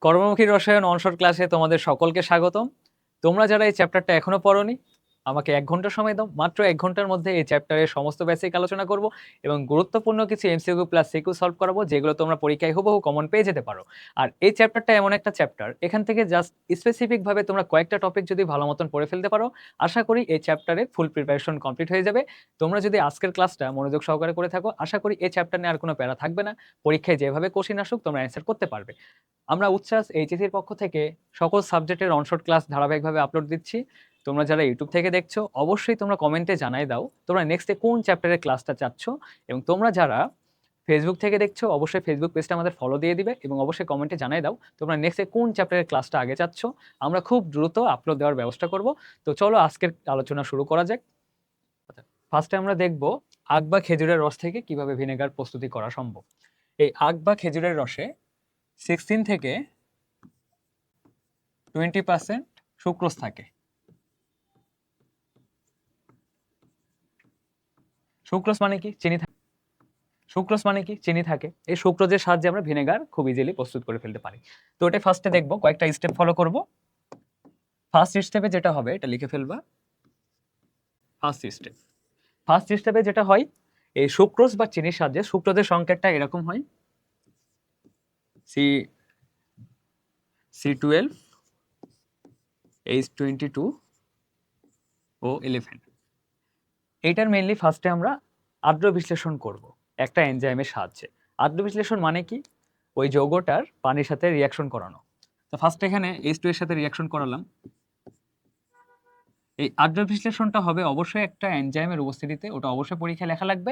কর্মমুখী রসায়ন অনশট ক্লাসে তোমাদের সকলকে স্বাগতম। তোমরা যারা এই চ্যাপ্টারটা এখনো পড়োনি, আমাকে 1 ঘন্টা সময় দাও। মাত্র 1 ঘন্টার মধ্যে এই চ্যাপ্টারের সমস্ত বেসিক আলোচনা করব এবং গুরুত্বপূর্ণ কিছু এমসিকিউ প্লাস সিকিউ সলভ করাবো, যেগুলো তোমরা পরীক্ষায় হুবহু কমন পেয়ে যেতে পারো। আর এই চ্যাপ্টারটা এমন একটা চ্যাপ্টার, এখান থেকে জাস্ট স্পেসিফিক ভাবে তোমরা কয়েকটা টপিক যদি ভালো মতন পড়ে ফেলতে পারো, আশা করি এই চ্যাপ্টারে ফুল প্রিপারেশন কমপ্লিট হয়ে যাবে। তোমরা যদি আজকের ক্লাসটা মনোযোগ সহকারে করে থাকো, আশা করি এই চ্যাপ্টার নিয়ে আর কোনো প্যারা থাকবে না। পরীক্ষায় যেভাবে কোশ্চেন আসুক তোমরা অ্যান্সার করতে পারবে। আমরা উচ্ছ্বাস এইচএসির পক্ষ থেকে সকল সাবজেক্টের অনশট ক্লাস ধারাবাহিকভাবে আপলোড দিচ্ছি। তোমরা যারা ইউটিউব থেকে দেখছো, অবশ্যই তোমরা কমেন্টে জানাই দাও তোমরা নেক্সটে কোন চ্যাপ্টারের ক্লাসটা চাচ্ছ। এবং তোমরা যারা ফেসবুক থেকে দেখছো, অবশ্যই ফেসবুক পেজটা আমাদের ফলো দিয়ে দিবে এবং অবশ্যই কমেন্টে জানাই দাও তোমরা নেক্সটে কোন চ্যাপ্টারের ক্লাসটা আগে চাচ্ছ। আমরা খুব দ্রুত আপলোড দেওয়ার ব্যবস্থা করব। তো চলো আজকের আলোচনা শুরু করা যাক। ফার্স্টে আমরা দেখব আখ বা খেজুরের রস থেকে কিভাবে ভিনেগার প্রস্তুতি করা সম্ভব। এই আখ বা খেজুরের রসে 16 থেকে 20% সুক্রোজ থাকে। সুক্রোজ মানে কি? চিনি থাকে। সুক্রোজ মানে কি? চিনি থাকে। এই সুক্রোজের সাহায্যে আমরা ভিনেগার খুব ইজিলি প্রস্তুত করে ফেলতে পারি। তো এটা ফার্স্টে দেখবো, কয়েকটা স্টেপ ফলো করব। ফার্স্ট স্টেপে যেটা হবে, এটা লিখে ফেলবা। ফার্স্ট স্টেপে যেটা হয়, এই সুক্রোজ বা চিনির সাহায্যে সুক্রোজের সংকেতটা এরকম হয়, C12 H22 O11। এইটার মেইনলি ফার্স্টে আমরা আদ্র বিশ্লেষণ করব একটা এনজাইমের সাহায্যে। আদ্র বিশ্লেষণ মানে কি? ওই যৌগটার পানির সাথে রিয়াকশন করানো। তো ফার্স্ট এখানে H2 এর সাথে রিয়াকশন করালাম। এই আদ্র বিশ্লেষণটা হবে অবশ্যই একটা এনজাইমের উপস্থিতিতে, ওটা অবশ্যই পরীক্ষায় লেখা লাগবে।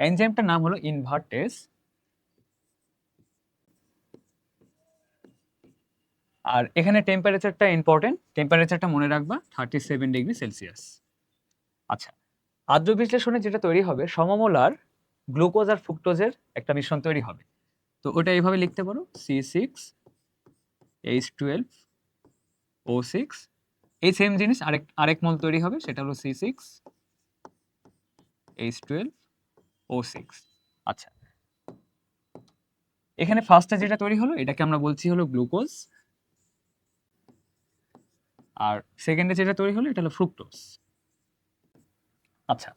এনজাইমটার নাম হলো ইনভার্টেজ। আর এখানে টেম্পারেচারটা ইম্পর্টেন্ট, টেম্পারেচারটা মনে রাখবা 37 ডিগ্রি সেলসিয়াস। আচ্ছা, আদ্র বিশ্লেষণে যেটা তৈরি হবে, সমমোলার গ্লুকোজ আর ফ্রুক্টোজের একটা মিশ্রণ তৈরি হবে। তো ওটা এইভাবে লিখতে পারো, C6H12O6। এই সেম জিনিস আরেক মল তৈরি হবে, সেটা হলো C6H12O6। আচ্ছা, এখানে ফার্স্টে যেটা তৈরি হলো এটাকে আমরা বলছি হলো গ্লুকোজ, আর সেকেন্ডে যেটা তৈরি হলো এটা হলো ফ্রুক্টোজ। আচ্ছা,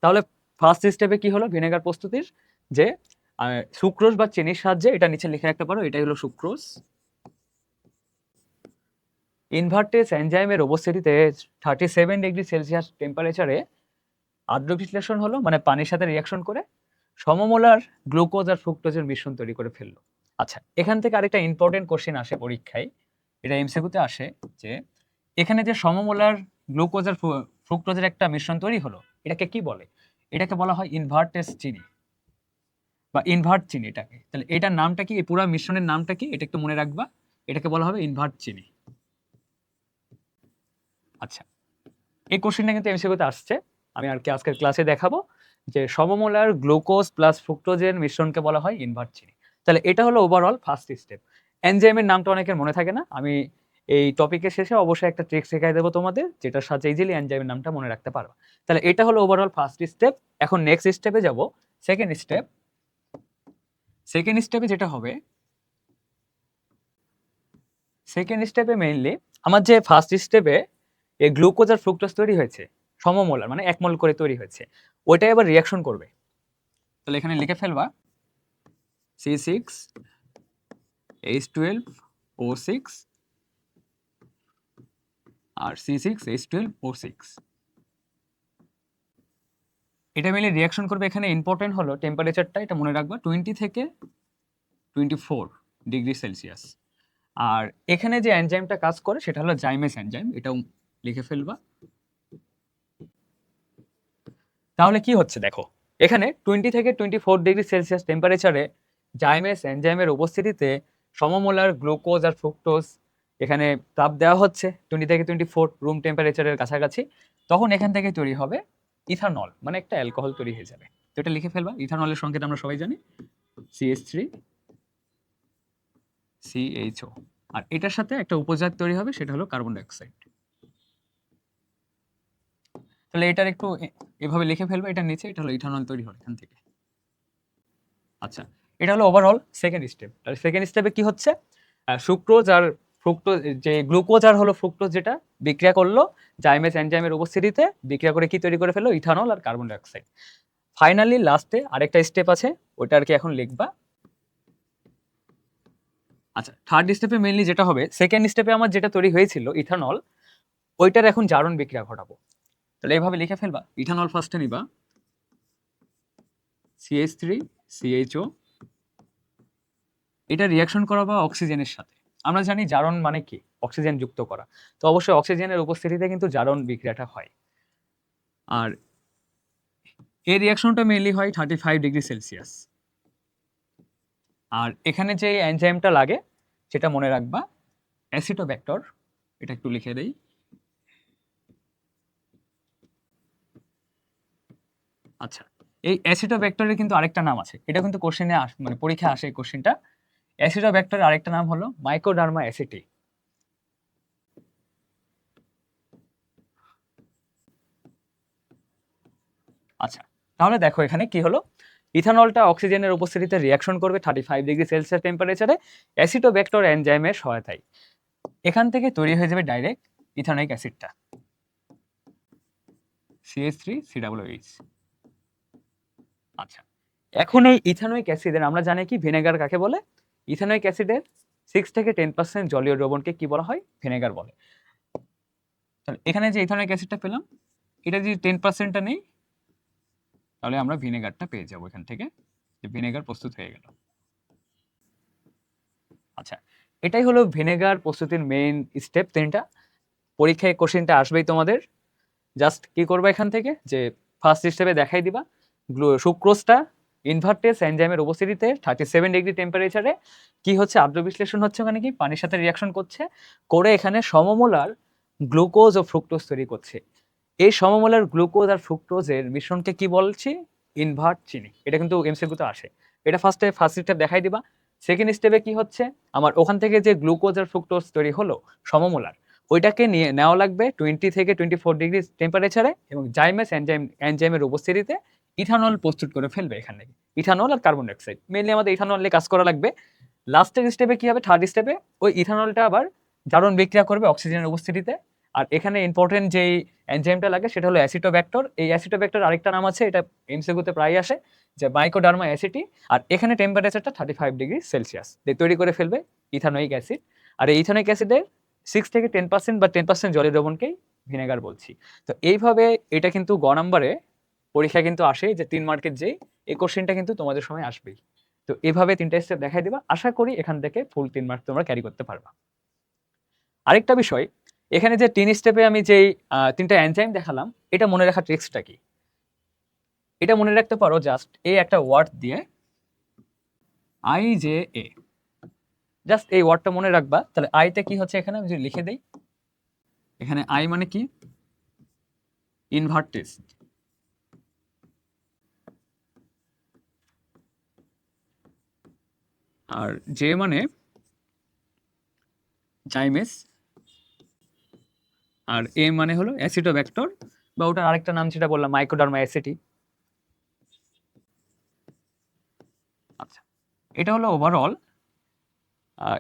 তাহলে ফার্স্ট স্টেপে কি হলো ভিনেগার প্রস্তুতির, যে সুক্রোজ বা চিনির সাহায্যে, এটা নিচে লিখে রাখতে পারো, এটাই হলো সুক্রোজ। ইনভার্টেজ এনজাইমের উপস্থিতিতে 37 ডিগ্রি সেলসিয়াস টেম্পারেচারে আদ্র বিশ্লেষণ হলো, মানে পানির সাথে রিয়াকশন করে সমমোলার গ্লুকোজ আর ফ্রুক্টোজের মিশ্রণ তৈরি করে ফেললো। আচ্ছা, এখান থেকে আরেকটা ইম্পর্টেন্ট কোশ্চেন আসে পরীক্ষায়, এটা এমসিকিউতে আসে, যে এখানে যে সমমোলার গ্লুকোজ আর ফ্রুক্টোজের একটা মিশ্রণ তৈরি হলো, এটাকে কি বলে? এটাকে বলা হয় ইনভার্টেজ চিনি বা ইনভার্ট চিনি। এটাকে তাহলে এটার নামটা কি, এই পুরো মিশ্রণের নামটা কি, এটা একটু মনে রাখবা। এটাকে বলা হবে ইনভার্ট চিনি। আচ্ছা, এই কোশ্চেনটা কিন্তু এমসিকিউতে আসছে। আমি আর কি আজকের ক্লাসে দেখাবো যে সমমোলার গ্লুকোজ প্লাস ফ্রুক্টোজের মিশ্রণকে বলা হয় ইনভার্ট চিনি। তাহলে এটা হলো ওভারঅল ফার্স্ট স্টেপ। এনজাইমের নামটা অনেকের মনে থাকে না, আমি এই টপিকের শেষে অবশ্যই একটা ট্রিক শেখাই দেবো তোমাদের, যেটার সাহায্যে ইজিলি এনজাইমের নামটা মনে রাখতে পারবে। তাহলে এটা হলো ওভারঅল ফার্স্ট স্টেপ। এখন নেক্সট স্টেপে যাব, সেকেন্ড স্টেপ। সেকেন্ড স্টেপে যেটা হবে, সেকেন্ড স্টেপে মেইনলি আমার যে ফার্স্ট স্টেপে এই গ্লুকোজ আর ফ্রুক্টোজ তৈরি হয়েছে সমমোলার, মানে 1 মোল করে তৈরি হয়েছে, ওইটাই আবার রিয়াকশন করবে। তাহলে এখানে লিখে ফেলবা C6H12O6 আর C6H12O6। এটা মিলে রিয়াকশন করবে। এখানে ইম্পর্টেন্ট হলো টেম্পারেচারটা, এটা মনে রাখবা 20 থেকে 24 ডিগ্রি সেলসিয়াস। আর এখানে যে এনজাইমটা কাজ করে সেটা হলো জাইমেস এনজাইম, এটাও লিখে ফেলবা। তাহলে কি হচ্ছে দেখো, এখানে 20 থেকে 24 ডিগ্রি সেলসিয়াস টেম্পারেচারে জাইমেস এনজাইমের উপস্থিতিতে সমমোলার গ্লুকোজ আর ফ্রুক্টোজ এখানে তাপ দেওয়া হচ্ছে 20 থেকে 24 রুম টেম্পারেচারের কাছাকাছি। তখন এখান থেকে তৈরি হবে ইথানল, মানে একটা অ্যালকোহল তৈরি হয়ে যাবে। তো এটা লিখে ফেলবা। ইথানলের সংকেত আমরা সবাই জানি, CH3CHO। আর এটার সাথে একটা উপজাত তৈরি হবে, সেটা হলো কার্বন ডাইঅক্সাইড। তাহলে এটার একটু এভাবে লিখে ফেলবো, এটার নিচে এটা হলো ইথানল তৈরি হয় এখান থেকে। আচ্ছা, এটা হলো ওভারঅল সেকেন্ড স্টেপ। তাহলে সেকেন্ড স্টেপে কি হচ্ছে, সুক্রোজ আর ফ্রুক্টোজ, যে গ্লুকোজ আর হলো ফ্রুক্টোজ, যেটা বিক্রিয়া করলো জাইমেস এনজাইমের উপস্থিতিতে, বিক্রিয়া করে কি তৈরি করে ফেললো? ইথানল আর কার্বন ডাইঅক্সাইড। ফাইনালি লাস্টে আরেকটা স্টেপ আছে, ওটা আর কি এখন লিখবা। আচ্ছা, থার্ড স্টেপে মেইনলি যেটা হবে, সেকেন্ড স্টেপে আমার যেটা তৈরি হয়েছিল ইথানল, ওইটার এখন জারণ বিক্রিয়া ঘটাবো। তাহলে এইভাবে লিখে ফেলবা, ইথানল ফার্স্টে নিবা CH3CHO, এটা রিয়াকশন করাবা অক্সিজেনের সাথে। আমরা জানি জারণ মানে কি, অক্সিজেন যুক্ত করা, তো অবশ্যই অক্সিজেনের উপস্থিতিতে কিন্তু জারণ বিক্রিয়াটা হয়। আর এই রিয়াকশনটা মেইনলি হয় 35°C। আর এখানে যে এনজাইমটা লাগে সেটা মনে রাখবা অ্যাসিটোব্যাক্টর, এটা একটু লিখে দেই। আচ্ছা, এই অ্যাসিটোব্যাক্টরের কিন্তু আরেকটা নাম আছে, এটা কিন্তু কোশ্চেনে মানে পরীক্ষায় আসে এই কোশ্চেনটা। অ্যাসিটোব্যাক্টরের আরেকটা নাম হলো মাইকোডার্মা অ্যাসিটি। আচ্ছা, তাহলে দেখো এখানে কি হলো, ইথানলটা অক্সিজেনের উপস্থিতিতে রিয়াকশন করবে 35°C টেম্পারেচারে অ্যাসিটোব্যাক্টর এনজাইমের সহায়তায়। এখান থেকে তৈরি হয়ে যাবে ডাইরেক্ট ইথানোয়িক অ্যাসিডটা, CH3COOH। আচ্ছা, এখন এই ইথানোয়িক অ্যাসিডের আমরা জানি কি ভিনেগার কাকে বলে? ইথানোয়িক অ্যাসিডের 6 থেকে 10% জলীয় দ্রবণকে কি বলা হয়? ভিনেগার বলে। তাহলে এখানে যে ইথানোয়িক অ্যাসিডটা পেলাম, এটা যদি 10%টা নেই, তাহলে আমরা ভিনেগারটা পেয়ে যাবো এখান থেকে, যে ভিনেগার প্রস্তুত হয়ে গেল। আচ্ছা, এটাই হলো ভিনেগার প্রস্তুতির মেইন স্টেপ 3টা। পরীক্ষায় কোশ্চেনটা আসবেই তোমাদের। জাস্ট কি করবা এখান থেকে, যে ফার্স্ট স্টেপে দেখাই দিবা সুক্রোজটা ইনভার্টেস এনজাইমের উপস্থিতিতে 37° টেম্পারেচারে কি হচ্ছে, আদ্র বিশ্লেষণ হচ্ছে, ওখানে কি পানির সাথে রিয়াকশন করছে, করে এখানে সমমোলার গ্লুকোজ ও ফ্রুক্টোজ তৈরি করছে। এই সমমোলার গ্লুকোজ আর ফ্রুক্টোজের মিশ্রণকে কি বলছি? ইনভার্ট চিনি। এটা কিন্তু এমসিকিউতে আসে। এটা ফার্স্ট স্টেপ দেখাই দিবা। সেকেন্ড স্টেপে কি হচ্ছে, আমার ওখান থেকে যে গ্লুকোজ আর ফ্রুক্টোজ তৈরি হলো সমমোলার, ওইটাকে নিয়ে নেওয়া লাগবে 20 থেকে 24° টেম্পারেচারে, এবং জাইমেস এনজাইমের উপস্থিতিতে ইথানল প্রস্তুত করে ফেলবে এখানে। ইথানল আর কার্বন ডাইঅক্সাইড, মেনলি আমাদের ইথানল নিয়ে কাজ করা লাগবে। লাস্টের স্টেপে কি হবে, থার্ড স্টেপে ওই ইথানলটা আবার জারণ বিক্রিয়া করবে অক্সিজেনের উপস্থিতিতে। আর এখানে ইম্পর্টেন্ট যেই এনজাইমটা লাগে সেটা হলো অ্যাসিটোব্যাক্টর। এই অ্যাসিটোব্যাক্টর আরেকটা নাম আছে, এটা এমসিকিউতে প্রায় আসে, যে মাইকোডার্মা অ্যাসিটি। আর এখানে টেম্পারেচারটা 35°C দিয়ে তৈরি করে ফেলবে ইথানোয়িক অ্যাসিড। আর এই ইথানোয়িক অ্যাসিডের 6 থেকে 10% বা 10% জলীয় দ্রবণকেই ভিনেগার বলছি। তো এইভাবে এটা কিন্তু গ নাম্বারে পরীক্ষা কিন্তু আসে, যে 3 মার্কের যেই এই কোশ্চেনটা কিন্তু তোমাদের সময় আসবেই। তো এভাবে 3টা স্টেপ দেখাই দিবা, আশা করি এখান থেকে ফুল 3 মার্ক তোমরা ক্যারি করতে পারবা। আরেকটা বিষয়, এখানে যে 3 স্টেপে আমি যেই 3টা এনজাইম দেখালাম, এটা মনে রাখার ট্রিক্সটা কি? এটা মনে রাখতে পারো জাস্ট এই একটা ওয়ার্ড দিয়ে, IJA, জাস্ট এই ওয়ার্ডটা মনে রাখবা। তাহলে আইতে কি হচ্ছে এখানে আমি যদি লিখে দেই, এখানে আই মানে কি? ইনভার্টেস। আর জে মানে জাইমেস, আর এ মানে হলো অ্যাসিটোব্যাক্টর, বা ওটার আরেকটা নাম যেটা বললাম মাইকোডার্মা অ্যাসিটি। আচ্ছা, এটা হলো ওভারঅল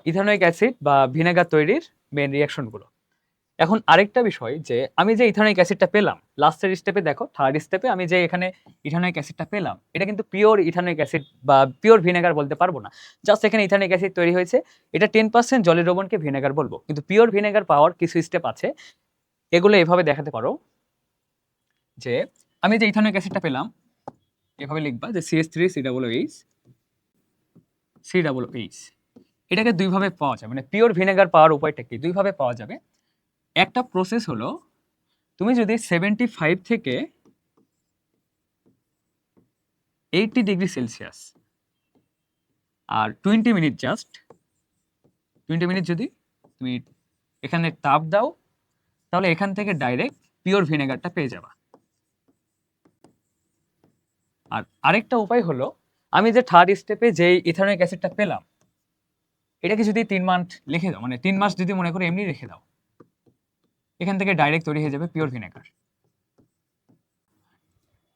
ইথানোয়িক অ্যাসিড বা ভিনেগার তৈরির মেন রিয়াকশনগুলো। এখন আরেকটা বিষয়, যে আমি যে ইথানোয়িক অ্যাসিডটা পেলাম লাস্টের স্টেপে, দেখো থার্ড স্টেপে আমি যে এখানে ইথানোয়িক অ্যাসিডটা পেলাম, এটা কিন্তু পিওর ইথানোয়িক অ্যাসিড বা পিওর ভিনেগার বলতে পারবো না। জাস্ট এখানে ইথানোয়িক অ্যাসিড তৈরি হয়েছে, এটা 10% জলের দ্রবণকে ভিনেগার বলবো। কিন্তু পিওর ভিনেগার পাওয়ার কিছু স্টেপ আছে, এগুলো এভাবে দেখাতে পারো, যে আমি যে ইথানোয়িক অ্যাসিডটা পেলাম, এভাবে লিখবা যে CH3COOH। এটাকে দুইভাবে পাওয়া যায়, মানে পিওর ভিনেগার পাওয়ার উপায়টা কি, দুইভাবে পাওয়া যাবে। একটা প্রসেস হলো, তুমি যদি 75 থেকে 80°C আর 20 মিনিট, জাস্ট 20 মিনিট যদি তুমি এখানে তাপ দাও, তাহলে এখান থেকে ডাইরেক্ট পিওর ভিনেগারটা পেয়ে যাবা। আর আরেকটা উপায় হলো, আমি যে থার্ড স্টেপে যে ইথানোয়িক অ্যাসিডটা পেলাম, এটাকে যদি 3 মাস লিখে দাও, মানে 3 মাস যদি মনে করে এমনি রেখে দাও, এখান থেকে ডাইরেক্ট তৈরি হয়ে যাবে পিওর ভিনেগার।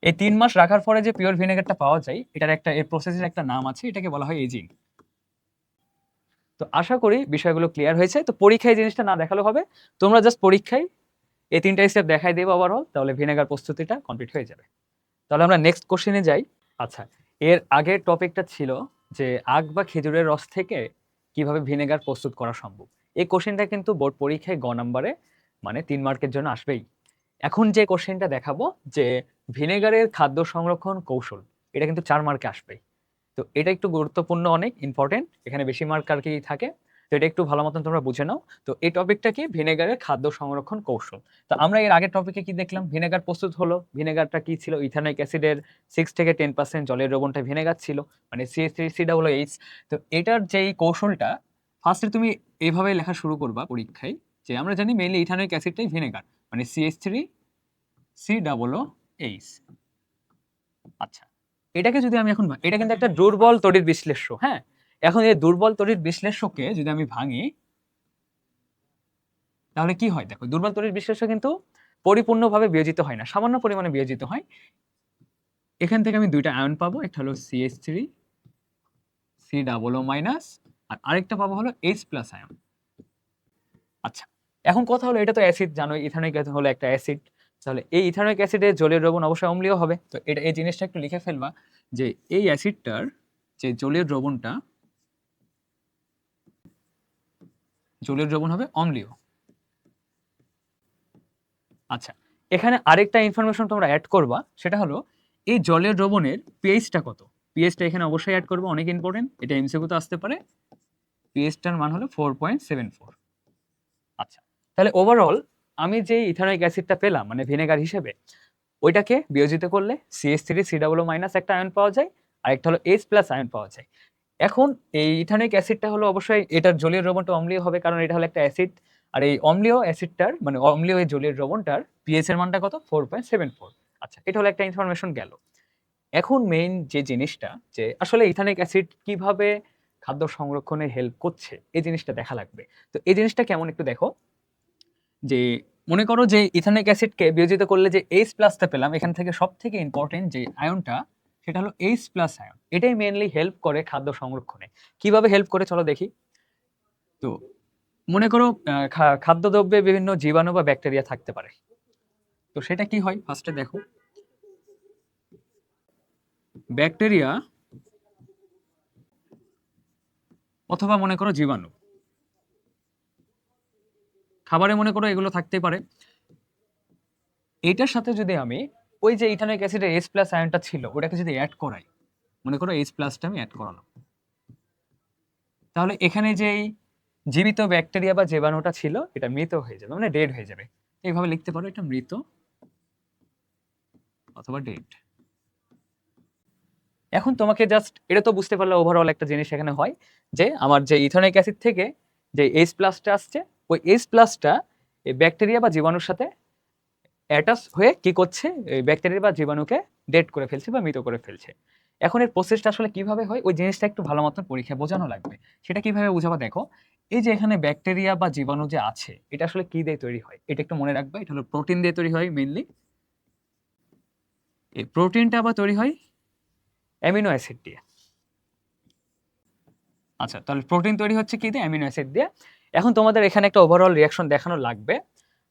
এই 3 মাস রাখার পরে যে পিওর ভিনেগারটা পাওয়া যায়, এটার একটা এই প্রসেসের একটা নাম আছে, এটাকে বলা হয় এজিং। তো আশা করি বিষয়গুলো ক্লিয়ার হয়েছে। তো পরীক্ষায় জিনিসটা না দেখালেও হবে, তোমরা জাস্ট পরীক্ষায় এই ৩টা স্টেপ দেখাই দেবে ওভারঅল, তাহলে ভিনেগার প্রস্তুতিটা কমপ্লিট হয়ে যাবে। তাহলে আমরা নেক্সট কোশ্চেনে যাই। আচ্ছা, এর আগের টপিকটা ছিল যে আখ বা খেজুরের রস থেকে কিভাবে ভিনেগার প্রস্তুত করা সম্ভব। এই কোশ্চেনটা কিন্তু বোর্ড পরীক্ষায় গ নাম্বারে মানে ৩ মার্কের জন্য আসবেই। এখন যে কোশ্চেনটা দেখাবো যে ভিনেগারের খাদ্য সংরক্ষণ কৌশল, এটা কিন্তু ৪ মার্কে আসবেই। তো এটা একটু গুরুত্বপূর্ণ, অনেক ইম্পর্টেন্ট, এখানে বেশি মার্ক আর কি থাকে। তো এটা একটু ভালো মতন তোমরা বুঝে নাও। তো এই টপিকটা কি, ভিনেগারের খাদ্য সংরক্ষণ কৌশল। তো আমরা এর আগের টপিকে কি দেখলাম, ভিনেগার প্রস্তুত হলো। ভিনেগারটা কি ছিল, ইথানোয়িক অ্যাসিডের 6 থেকে 10% জলের দ্রবণটা ভিনেগার ছিল, মানে CH3COOH। তো এটার যেই কৌশলটা, ফার্স্টে তুমি এইভাবে লেখা শুরু করবা পরীক্ষায় যে আমরা জানি মেইনলি ইথানোয়িক অ্যাসিডটাই ভিনেগার, মানে CH3COOH। আচ্ছা, এটাকে যদি আমি এখন এটা কিন্তু একটা দুর্বল তড়িৎ বিশ্লেষ্য, হ্যাঁ। এখন এই দুর্বল তড়িৎ বিশ্লেষ্যকে যদি আমি ভাঙি, তাহলে কি হয় দেখো, দুর্বল তড়িৎ বিশ্লেষ্য কিন্তু পরিপূর্ণভাবে বিয়োজিত হয় না, সামান্য পরিমাণে বিয়োজিত হয়। এখান থেকে আমি দুইটা আয়ন পাবো, একটা হলো CH3COO- আর আরেকটা পাবো হলো H+ আয়ন। আচ্ছা, এখন কথা হলো এটা তো অ্যাসিড, জানোই ইথানোয়িক অ্যাসিড হলো একটা অ্যাসিড। তাহলে এই ইথানোয়িক অ্যাসিডের জলীয় দ্রবণ অবশ্যই অম্লীয় হবে। তো এটা এই জিনিসটা একটু লিখে ফেলবা যে এই অ্যাসিডটার যে জলীয় দ্রবণ হবে অম্লীয়। আচ্ছা, এখানে আরেকটা ইনফরমেশন তোমরা অ্যাড করবা, সেটা হলো এই জলীয় দ্রবণের পিএইচটা কত। পিএইচটা এখানে অবশ্যই অ্যাড করবো, অনেক ইম্পর্টেন্ট, এটা এমসিকিউতে আসতে পারে। পিএইচটার মান হলো 4.74। আচ্ছা, তাহলে ওভারঅল আমি যে ইথানোয়িক অ্যাসিডটা পেলাম মানে ভিনেগার হিসেবে, ওইটাকে বিয়োজিত করলে CH3COO- একটা আয়ন পাওয়া যায়, আর একটা হলো H+ আয়ন পাওয়া যায়। এখন এই ইথানোয়িক অ্যাসিডটা হলো অবশ্যই এটার জলীয় দ্রবণটা অম্লীয় হবে, কারণ এটা হলো একটা অ্যাসিড। আর এই অম্লীয় অ্যাসিডটার মানে অম্লীয় এই জলীয় দ্রবণটার পিএইচ এর মানটা কত, 4.74। আচ্ছা, এটা হলো একটা ইনফরমেশন গেল। এখন মেইন যে জিনিসটা, যে আসলে ইথানোয়িক অ্যাসিড কিভাবে খাদ্য সংরক্ষণে হেল্প করছে, এই জিনিসটা দেখা লাগবে। তো এই জিনিসটা কেমন একটু দেখো, যে মনে করো যে ইথানোয়িক অ্যাসিডকে বিয়োজিত করলে যে H+টা পেলাম, এখান থেকে সব থেকে ইম্পর্টেন্ট যে আয়নটা, সেটা হলো H+ আয়ন। এটাই মেইনলি হেল্প করে খাদ্য সংরক্ষণে। কিভাবে হেল্প করে চলো দেখি। তো মনে করো খাদ্যদ্রব্যে বিভিন্ন জীবাণু বা ব্যাকটেরিয়া থাকতে পারে। তো সেটা কি হয় ফার্স্টে দেখো, ব্যাকটেরিয়া অথবা মনে করো জীবাণু, খাবারে মনে করো এগুলো থাকতে পারে। এটার সাথে যদি আমি ওই যে ইথানোয়িক অ্যাসিডের H+ আয়নটা ছিল ওটাকে যদি অ্যাড করাই, মনে করো H+টা আমি অ্যাড করালাম, তাহলে এখানে যেই জীবিত ব্যাকটেরিয়া বা জীবাণুটা ছিল এটা মৃত হয়ে যাবে, মানে ডেড হয়ে যাবে। এইভাবে লিখতে পারো, এটা মৃত অথবা ডেড। এখন তোমাকে জাস্ট এটা তো বুঝতে পারলে ওভারঅল একটা জিনিস এখানে হয়, যে আমার যে ইথানোয়িক অ্যাসিড থেকে যে H+টা আসছে, ওই H+টা এই ব্যাকটেরিয়া বা জীবাণুর সাথে অ্যাটাচ হয়ে কি করছে, এই ব্যাকটেরিয়া বা জীবাণুকে ডেড করে ফেলছে বা মৃত করে ফেলছে। এখন এর প্রসেসটা আসলে কিভাবে হয়, ওই জিনিসটা একটু ভালো মতন পরীক্ষায় বোঝানো লাগবে। সেটা কিভাবে বোঝাবো দেখো, এই যে এখানে ব্যাকটেরিয়া বা জীবাণু যে আছে, এটা আসলে কি দিয়ে তৈরি হয়, এটা একটু মনে রাখবে। এটা হলো প্রোটিন দিয়ে তৈরি হয় মেইনলি। এই প্রোটিনটা আবার তৈরি হয় অ্যামিনো অ্যাসিড দিয়ে। আচ্ছা, তাহলে প্রোটিন তৈরি হচ্ছে কি দিয়ে, অ্যামিনো অ্যাসিড দিয়ে। এখন তোমাদের এখানে একটা ওভারঅল রিঅ্যাকশন দেখানো লাগবে,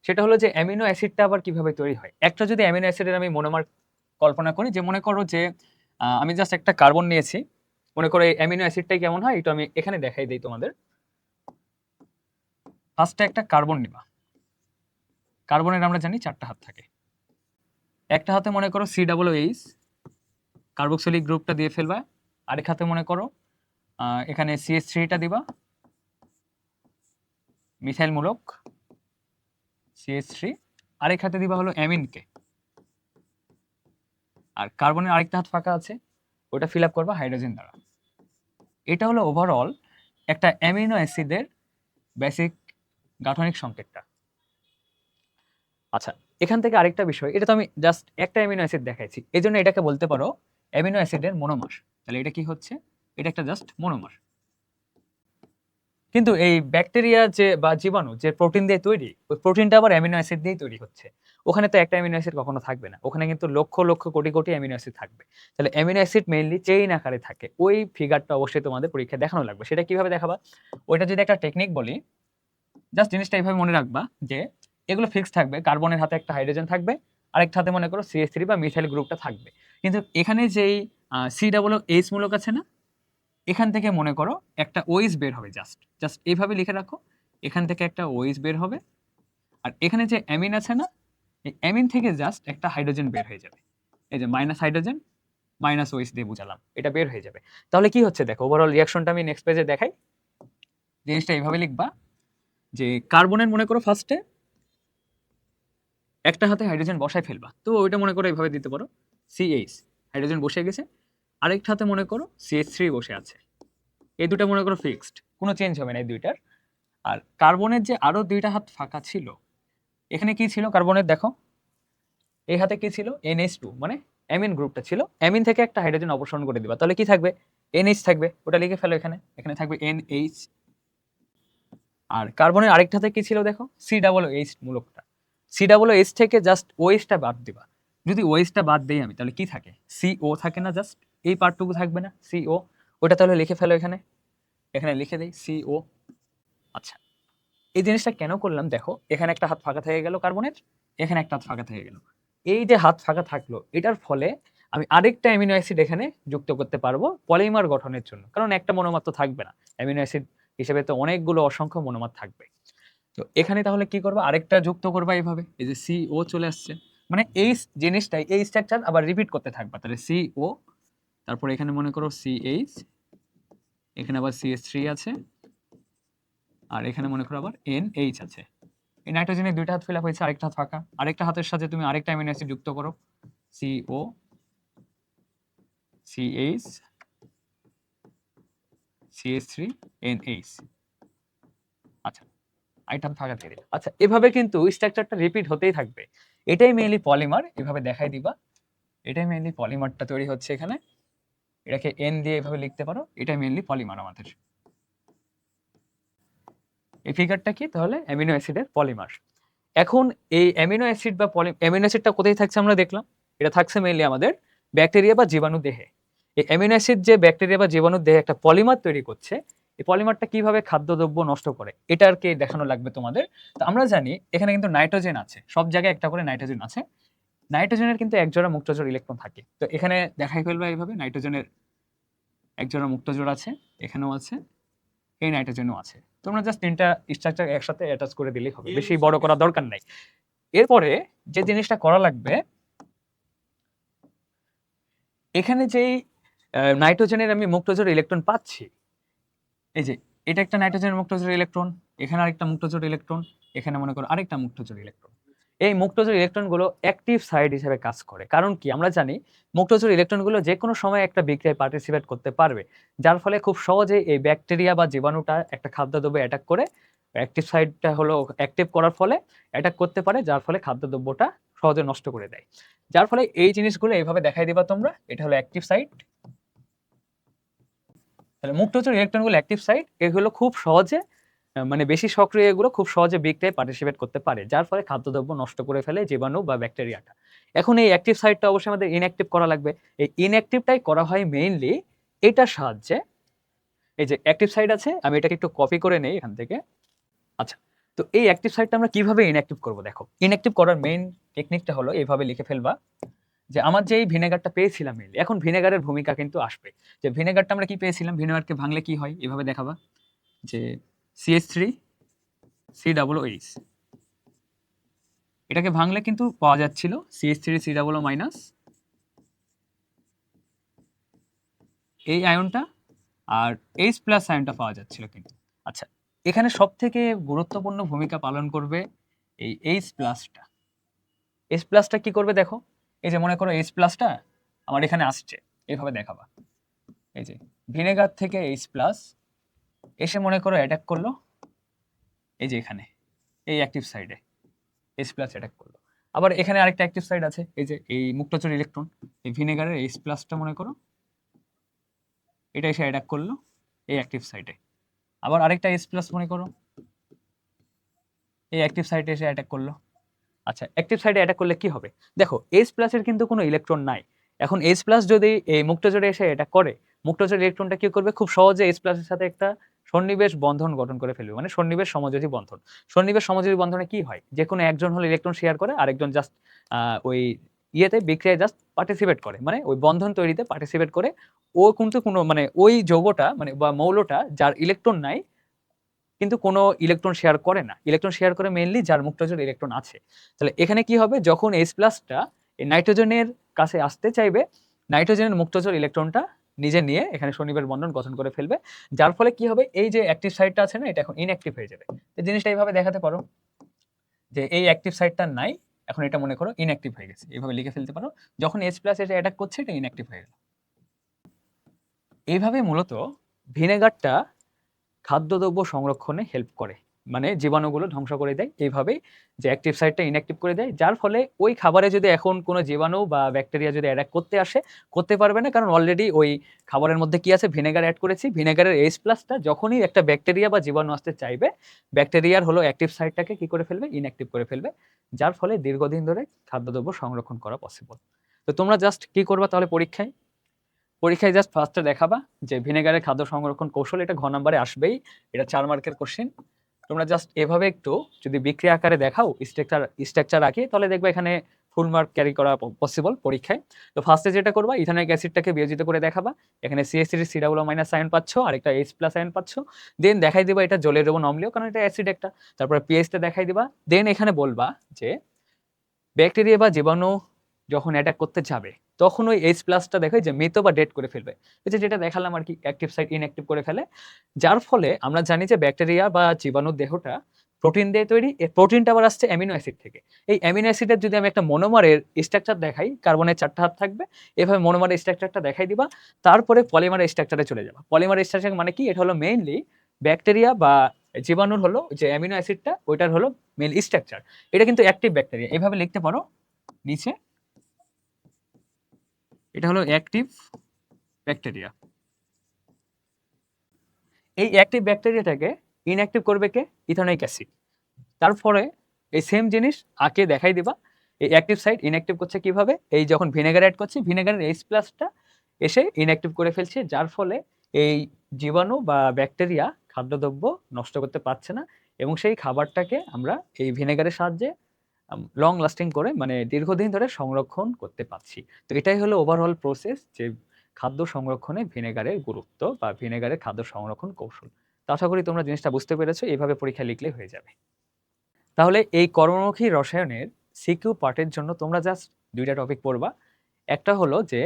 সেটা হলো যে অ্যামিনো অ্যাসিডটা আবার কিভাবে তৈরি হয়। একটা যদি অ্যামিনো অ্যাসিডের আমি মনোমার কল্পনা করি, যে মনে করো যে আমি জাস্ট একটা কার্বন নিয়েছি, মনে করো এই অ্যামিনো অ্যাসিডটাই কেমন হয় একটু আমি এখানে দেখাই দিই তোমাদের। ফার্স্টে একটা কার্বন নিবা, কার্বনের আমরা জানি 4টা হাত থাকে। একটা হাতে মনে করো COOH কার্বক্সিলিক গ্রুপটা দিয়ে ফেলবা, আরেক হাতে মনে করো এখানে CH3টা দিবা, মিথাইল মূলক CH3, আরেক হাতে দিবা হলো অ্যামিনকে, আর কার্বনের আরেকটা হাত ফাঁকা আছে, ওটা ফিল আপ করবা হাইড্রোজেন দ্বারা। এটা হলো ওভারঅল একটা অ্যামিনো অ্যাসিডের বেসিক গাঠনিক সংকেতটা। আচ্ছা, এখান থেকে আরেকটা বিষয়, এটা তো আমি জাস্ট একটা অ্যামিনো অ্যাসিড দেখাইছি, এই জন্য এটাকে বলতে পারো অ্যামিনো অ্যাসিডের মনোমার। তাহলে এটা কি হচ্ছে, এটা একটা জাস্ট মনোমার। কিন্তু এই ব্যাকটেরিয়া যে বা জীবাণু যে প্রোটিন দিয়ে তৈরি, ওই প্রোটিনটা আবার অ্যামিনো অ্যাসিড দিয়েই তৈরি হচ্ছে। ওখানে তো একটা অ্যামিনো অ্যাসিড কখনো থাকবে না। ওখানে কিন্তু লক্ষ, লক্ষ কোটি, কোটি অ্যামিনো অ্যাসিড থাকবে। তাহলে অ্যামিনো অ্যাসিড মেইনলি চেইন আকারে থাকে। ওই ফিগারটা অবশ্যই তোমাদের পরীক্ষায় দেখানো লাগবে। সেটা কিভাবে দেখাবা? ওইটা যদি একটা টেকনিক বলি, জাস্ট জিনিসটা এইভাবে মনে রাখবা যে এগুলো ফিক্সড থাকবে। কার্বনের হাতে একটা হাইড্রোজেন থাকবে, আরেকটা হাতে মনে করো CH3 বা মিথাইল গ্রুপটা থাকবে। কিন্তু এখানে যেই COOH মূলক আছে না? এখান থেকে মনে করো একটা OH বের হবে জাস্ট। জাস্ট এইভাবে লিখে রাখো। এখান থেকে একটা OH বের হবে। আর এখানে যে অ্যামিন আছে না? এই অ্যামিন থেকে জাস্ট একটা হাইড্রোজেন বের হয়ে যাবে। এই যে মাইনাস হাইড্রোজেন, মাইনাস OH দিয়ে বুঝালাম। এটা বের হয়ে যাবে। তাহলে কি হচ্ছে দেখো, ওভারঅল রিঅ্যাকশনটা আমি নেক্সট পেজে দেখাই। জিনিসটা এইভাবে লিখবা যে কার্বনের মনে করো ফার্স্টে একটা হাতে হাইড্রোজেন বসায় ফেলবা। তো ওইটা মনে করো এইভাবে দিতে পারো, CH হাইড্রোজেন বসে গেছে। আরেকটা হাতে মনে করো CH3 বসে আছে। এই দুটা মনে করো ফিক্সড, কোনো চেঞ্জ হবে না এই দুইটার। আর কার্বনের যে আরো দুইটা হাত ফাঁকা ছিল, এখানে কি ছিল কার্বনের দেখো, এই হাতে কি ছিল NH2 মানে অ্যামিন গ্রুপটা ছিল। অ্যামিন থেকে একটা হাইড্রোজেন অপসারণ করে দিবা, তাহলে কি থাকবে? NH থাকবে। ওটা লিখে ফেলো এখানে, এখানে থাকবে NH। আর কার্বনের আরেকটা হাতে কি ছিল দেখো, COOH মূলকটা। COOH থেকে জাস্ট OH-টা বাদ দিবা। যদি OH-টা বাদ দেই আমি, তাহলে কি থাকে? CO থাকে না, জাস্ট এই পার্টটুকু থাকবে না, CO। ওটা তাহলে লিখে ফেলো এখানে, এখানে লিখে দেই CO। আচ্ছা, এই জিনিসটা কেন করলাম দেখো, এখানে একটা হাত ফাঁকা থেকে গেল কার্বনের, এখানে একটা হাত ফাঁকা থেকে গেল। এই যে হাত ফাঁকা থাকলো, এটার ফলে আমি আরেকটা অ্যামিনো অ্যাসিড এখানে যুক্ত করতে পারবো পলিমার গঠনের জন্য, কারণ একটা মনোমার তো থাকবে না, অ্যামিনো অ্যাসিড হিসেবে তো অনেকগুলো অসংখ্য মনোমার থাকবে। তো এখানে তাহলে কি করবা, আরেকটা যুক্ত করবা এইভাবে, এই যে CO চলে আসছে, মানে এই জিনিসটাই এই স্ট্রাকচার আবার রিপিট করতে থাকবা। তাহলে CO, তারপর এখানে মনে করো CH, এখানে আবার CH3 আছে, আর এখানে মনে করো আবার NH আছে। এই নাইট্রোজেনের দুইটা হাত ফিল আপ হয়েছে, আরেকটা হাত ফাঁকা। আরেকটা হাতের সাথে তুমি আরেকটা অ্যামিনো অ্যাসিড যুক্ত করো, CO, CH, CH3, NH। আচ্ছা, আরেকটা হাত ফাঁকা দিয়ে দিলাম। আচ্ছা, এভাবে কিন্তু স্ট্রাকচারটা রিপিট হতেই থাকবে। এটাই মেইনলি পলিমার, এভাবে দেখাই দিবা। এটাই মেইনলি পলিমারটা তৈরি হচ্ছে এখানে। এটাকে N দিয়ে এভাবে লিখতে পারো, এটাই মেইনলি পলিমার আমাদের। এই ফিগারটা কি তাহলে? অ্যামিনো অ্যাসিডের পলিমার। এখন এই অ্যামিনো অ্যাসিড বা অ্যামিনো অ্যাসিডটা কোথায় থাকছে আমরা দেখলাম, এটা থাকছে মেইনলি আমাদের ব্যাকটেরিয়া বা জীবাণু দেহে। এই অ্যামিনো অ্যাসিড যে ব্যাকটেরিয়া বা জীবাণুর দেহে একটা পলিমার তৈরি করছে, এই পলিমারটা কিভাবে খাদ্যদ্রব্য নষ্ট করে এটাকে দেখানো লাগবে তোমাদের। তো আমরা জানি এখানে কিন্তু নাইট্রোজেন আছে, সব জায়গায় একটা করে নাইট্রোজেন আছে। নাইট্রোজেনের কিন্তু একজোড়া মুক্তজোড় ইলেকট্রন থাকে। তো এখানে দেখাই ফেলবে এইভাবে, নাইট্রোজেনের একজোড়া মুক্তজোড় আছে, এখানেও আছে, এই নাইট্রোজেনও আছে। তোমরা জাস্ট তিনটা স্ট্রাকচার একসাথে অ্যাটাচ করে দিলেই হবে, বেশি বড় করার দরকার নাই। এরপরে যে জিনিসটা করা লাগবে, এখানে যেই নাইট্রোজেনের আমি মুক্তজোড় ইলেকট্রন পাচ্ছি, এই যে এটা একটা নাইট্রোজেনের মুক্তজোড় ইলেকট্রন, এখানে আরেকটা মুক্তজোড় ইলেকট্রন, এখানে মনে করো আরেকটা মুক্তজোড় ইলেকট্রন। এই মুক্তজোড় ইলেকট্রনগুলো অ্যাক্টিভ সাইড হিসেবে কাজ করে। কারণ কি, আমরা জানি মুক্তজোড় ইলেকট্রনগুলো যে কোনো সময় একটা বিক্রিয়ায় পার্টিসিপেট করতে পারবে, যার ফলে খুব সহজে এই ব্যাকটেরিয়া বা জীবাণুটা একটা খাদ্যদ্রব্যে অ্যাটাক করে, অ্যাক্টিভ সাইডটা হলো অ্যাক্টিভ করার ফলে অ্যাটাক করতে পারে, যার ফলে খাদ্যদ্রব্যটা সহজে নষ্ট করে দেয়। যার ফলে এই জিনিসগুলো এইভাবে দেখাই দিবা তোমরা, এটা হলো অ্যাক্টিভ সাইট। তাহলে মুক্তজোড় ইলেকট্রনগুলো অ্যাক্টিভ সাইট, এগুলো খুব সহজে মানে বেশি সক্রিয়, এগুলো খুব সহজে বিক্রিয়ায় পার্টিসিপেট করতে পারে, যার ফলে খাদ্যদ্রব্য নষ্ট করে ফেলে জীবাণু বা ব্যাকটেরিয়াটা। এখন এই অ্যাক্টিভ সাইটটা অবশ্যই আমাদের ইনঅ্যাক্টিভ করা লাগবে। এই ইনঅ্যাক্টিভটাই করা হয় মেইনলি এটার সাহায্যে। এই যে অ্যাক্টিভ সাইট আছে, আমি এটাকে একটু কপি করে নেই এখান থেকে। আচ্ছা, তো এই অ্যাক্টিভ সাইটটা আমরা কিভাবে ইনঅ্যাক্টিভ করব দেখো। ইনঅ্যাক্টিভ করার মেইন টেকনিকটা হলো এইভাবে লিখে ফেলবা যে আমার যে এই ভিনেগারটা পেয়েছিলাম মেইনলি, এখন ভিনেগারের ভূমিকা কিন্তু আসবে। যে ভিনেগারটা আমরা কি পেয়েছিলাম, ভিনেগারকে ভাঙলে কি হয় এভাবে দেখাবা যে CH3 COOH, এটাকে ভাঙলে কিন্তু পাওয়া যাচ্ছিল CH3 COO মাইনাস, এই আয়নটা, আর H প্লাস আয়নটা পাওয়া যাচ্ছিল কিন্তু। আচ্ছা, এখানে সব থেকে গুরুত্বপূর্ণ ভূমিকা পালন করবে এই H প্লাসটা। H প্লাসটা কি করবে দেখো, এই যে মনে করো H প্লাসটা আমার এখানে আসছে, এইভাবে দেখাবা। এই যে ভিনেগার থেকে H প্লাস এসে মনে করো অ্যাটাক করলো, এই যে এখানে এই অ্যাক্টিভ সাইডে H প্লাস অ্যাটাক করলো। আবার এখানে আরেকটা অ্যাক্টিভ সাইড আছে, এই যে এই মুক্তচর ইলেকট্রন, এই ভিনেগারের H প্লাসটা মনে করো এটা এসে অ্যাটাক করলো এই অ্যাক্টিভ সাইডে। আবার আরেকটা H প্লাস মনে করো, এই অ্যাক্টিভ সাইটে এসে অ্যাটাক করলো। আচ্ছা, অ্যাক্টিভ সাইডে অ্যাটাক করলে কি হবে? দেখো H প্লাসের কিন্তু কোনো ইলেকট্রন নাই। এখন H প্লাস যদি এই মুক্তজোড়ে এসে অ্যাটাক করে, মুক্তজোড় ইলেকট্রনটা কি করবে? খুব সহজে H প্লাসের সাথে একটা সন্নিবেশ বন্ধন গঠন করে ফেলবে, মানে সন্নিবেশ সমযোজী বন্ধন। সন্নিবেশ সমযোজী বন্ধনে কি হয়? যে কোনো একজন হলো ইলেকট্রন শেয়ার করে, আরেকজন জাস্ট ওই ইয়েতে বিক্রিয়ায় জাস্ট পার্টিসিপেট করে, মানে ওই বন্ধন তৈরিতে পার্টিসিপেট করে। ও কিন্তু কোনো মানে ওই যৌগটা মানে বা মৌলটা যার ইলেকট্রন নাই কিন্তু কোনো ইলেকট্রন শেয়ার করে না, ইলেকট্রন শেয়ার করে মেইনলি যার মুক্তজোড় ইলেকট্রন আছে। তাহলে এখানে কি হবে? যখন H প্লাসটা এই নাইট্রোজেনের কাছে আসতে চাইবে, নাইট্রোজেনের মুক্তজোড় ইলেকট্রনটা নিজে নিয়ে এখানে সন্নিবেশ বন্ধন গঠন করে ফেলবে, যার ফলে কি হবে? এই যে অ্যাক্টিভ সাইটটা আছে না, এটা এখন ইনঅ্যাক্টিভ হয়ে যাবে। এই জিনিসটা এইভাবে দেখাতে পারো যে এই অ্যাক্টিভ সাইটটা নাই, এখন এটা মনে করো ইনঅ্যাক্টিভ হয়ে গেছে, এইভাবে লিখে ফেলতে পারো। যখন H প্লাস এটা অ্যাটাক করছে, এটা ইনঅ্যাক্টিভ হয়ে গেল। এইভাবে মূলত ভিনেগারটা খাদ্যদ্রব্য সংরক্ষণে হেল্প করে, মানে জীবাণুগুলো ধ্বংস করে দেয় এইভাবেই, যে অ্যাক্টিভ সাইটটা ইনঅ্যাক্টিভ করে দেয়, যার ফলে ওই খাবারে যদি এখন কোনো জীবাণু বা ব্যাকটেরিয়া যদি অ্যাটাক করতে আসে, করতে পারবে না, কারণ অলরেডি ওই খাবারের মধ্যে কি আছে? ভিনেগার অ্যাড করেছি। ভিনেগারের H প্লাসটা যখনই একটা ব্যাকটেরিয়া বা জীবাণু আসতে চাইবে, ব্যাকটেরিয়ার হলো অ্যাক্টিভ সাইটটাকে কি করে ফেলবে? ইনঅ্যাক্টিভ করে ফেলবে, যার ফলে দীর্ঘদিন ধরে খাদ্যদ্রব্য সংরক্ষণ করা পসিবল। তো তোমরা জাস্ট কি করবা তাহলে পরীক্ষায়? পরীক্ষায় জাস্ট ফার্স্টে দেখাবা যে ভিনেগারের খাদ্য সংরক্ষণ কৌশল, এটা ঘ নম্বরে আসবেই, এটা 4 মার্কের কোশ্চেন। তোমরা জাস্ট এভাবে একটু যদি বিক্রিয়া আকারে দেখাও স্ট্রাকচার আঁকে, তাহলে দেখবে এখানে ফুল মার্ক ক্যারি করা পসিবল পরীক্ষায়। তো ফার্স্টে যেটা করবা, ইথানিক অ্যাসিডটাকে বিয়োজিত করে দেখাবা, এখানে CH3 C double minus ion পাচ্ছ, আরেকটা H প্লাস আয়ন পাচ্ছ। দেন দেখাই দিবা এটা জলের দ্রবণ অম্লীয়, কারণ এটা অ্যাসিড একটা। তারপরে পিএইচটা দেখাই দিবা। দেন এখানে বলবা যে ব্যাকটেরিয়া বা জীবাণু যখন অ্যাটাক করতে যাবে, তখন ওই H প্লাসটা দেখো যে মৃত বা ডেড করে ফেলবে, এই যে যেটা দেখালাম আর কি, অ্যাক্টিভ সাইট ইনঅ্যাক্টিভ করে ফেলে। যার ফলে আমরা জানি যে ব্যাকটেরিয়া বা জীবাণুর দেহটা প্রোটিন দিয়ে তৈরি, এই প্রোটিনটা আবার আসছে অ্যামিনো অ্যাসিড থেকে। এই অ্যামিনো অ্যাসিডের যদি আমি একটা মনোমারের স্ট্রাকচার দেখাই, কার্বনের 4টা হাত থাকবে, এভাবে মনোমারের স্ট্রাকচারটা দেখাই দিবা। তারপরে পলিমারের স্ট্রাকচারে চলে যাবা। পলিমারের স্ট্রাকচার মানে কি? এটা হলো মেইনলি ব্যাকটেরিয়া বা জীবাণুর হলো যে অ্যামিনো অ্যাসিডটা, ওইটার হলো মেইন স্ট্রাকচার। এটা কিন্তু অ্যাক্টিভ ব্যাকটেরিয়া, এইভাবে লিখতে পারো নিচে, এটা হলো অ্যাক্টিভ ব্যাকটেরিয়া। এই অ্যাক্টিভ ব্যাকটেরিয়াটাকে ইনঅ্যাক্টিভ করবে কে? Ethanoic acid. তারপরে এই সেম জিনিস আঁকে দেখাই দিবা, এই অ্যাক্টিভ সাইট ইনঅ্যাক্টিভ করছে কিভাবে? এই যখন ভিনেগার অ্যাড করছি, ভিনেগারের H প্লাসটা এসে ইনঅ্যাক্টিভ করে ফেলছে, যার ফলে এই জীবাণু বা ব্যাকটেরিয়া খাদ্যদ্রব্য নষ্ট করতে পারছে না, এবং সেই খাবারটাকে আমরা এই ভিনেগারের সাহায্যে লং লাস্টিং করে, মানে দীর্ঘদিন ধরে সংরক্ষণ করতে পারছি। তো এটাই হলো ওভারঅল প্রসেস, যে খাদ্য সংরক্ষণে ভিনেগারের গুরুত্ব বা ভিনেগারের খাদ্য সংরক্ষণ কৌশল। তো আশা করি তোমরা জিনিসটা বুঝতে পেরেছো, এইভাবে পরীক্ষা লিখলে হয়ে যাবে। তাহলে এই কর্মমুখী রসায়নের সিকিউ পার্টের জন্য তোমরা জাস্ট 2টা টপিক পড়বা। একটা হলো যে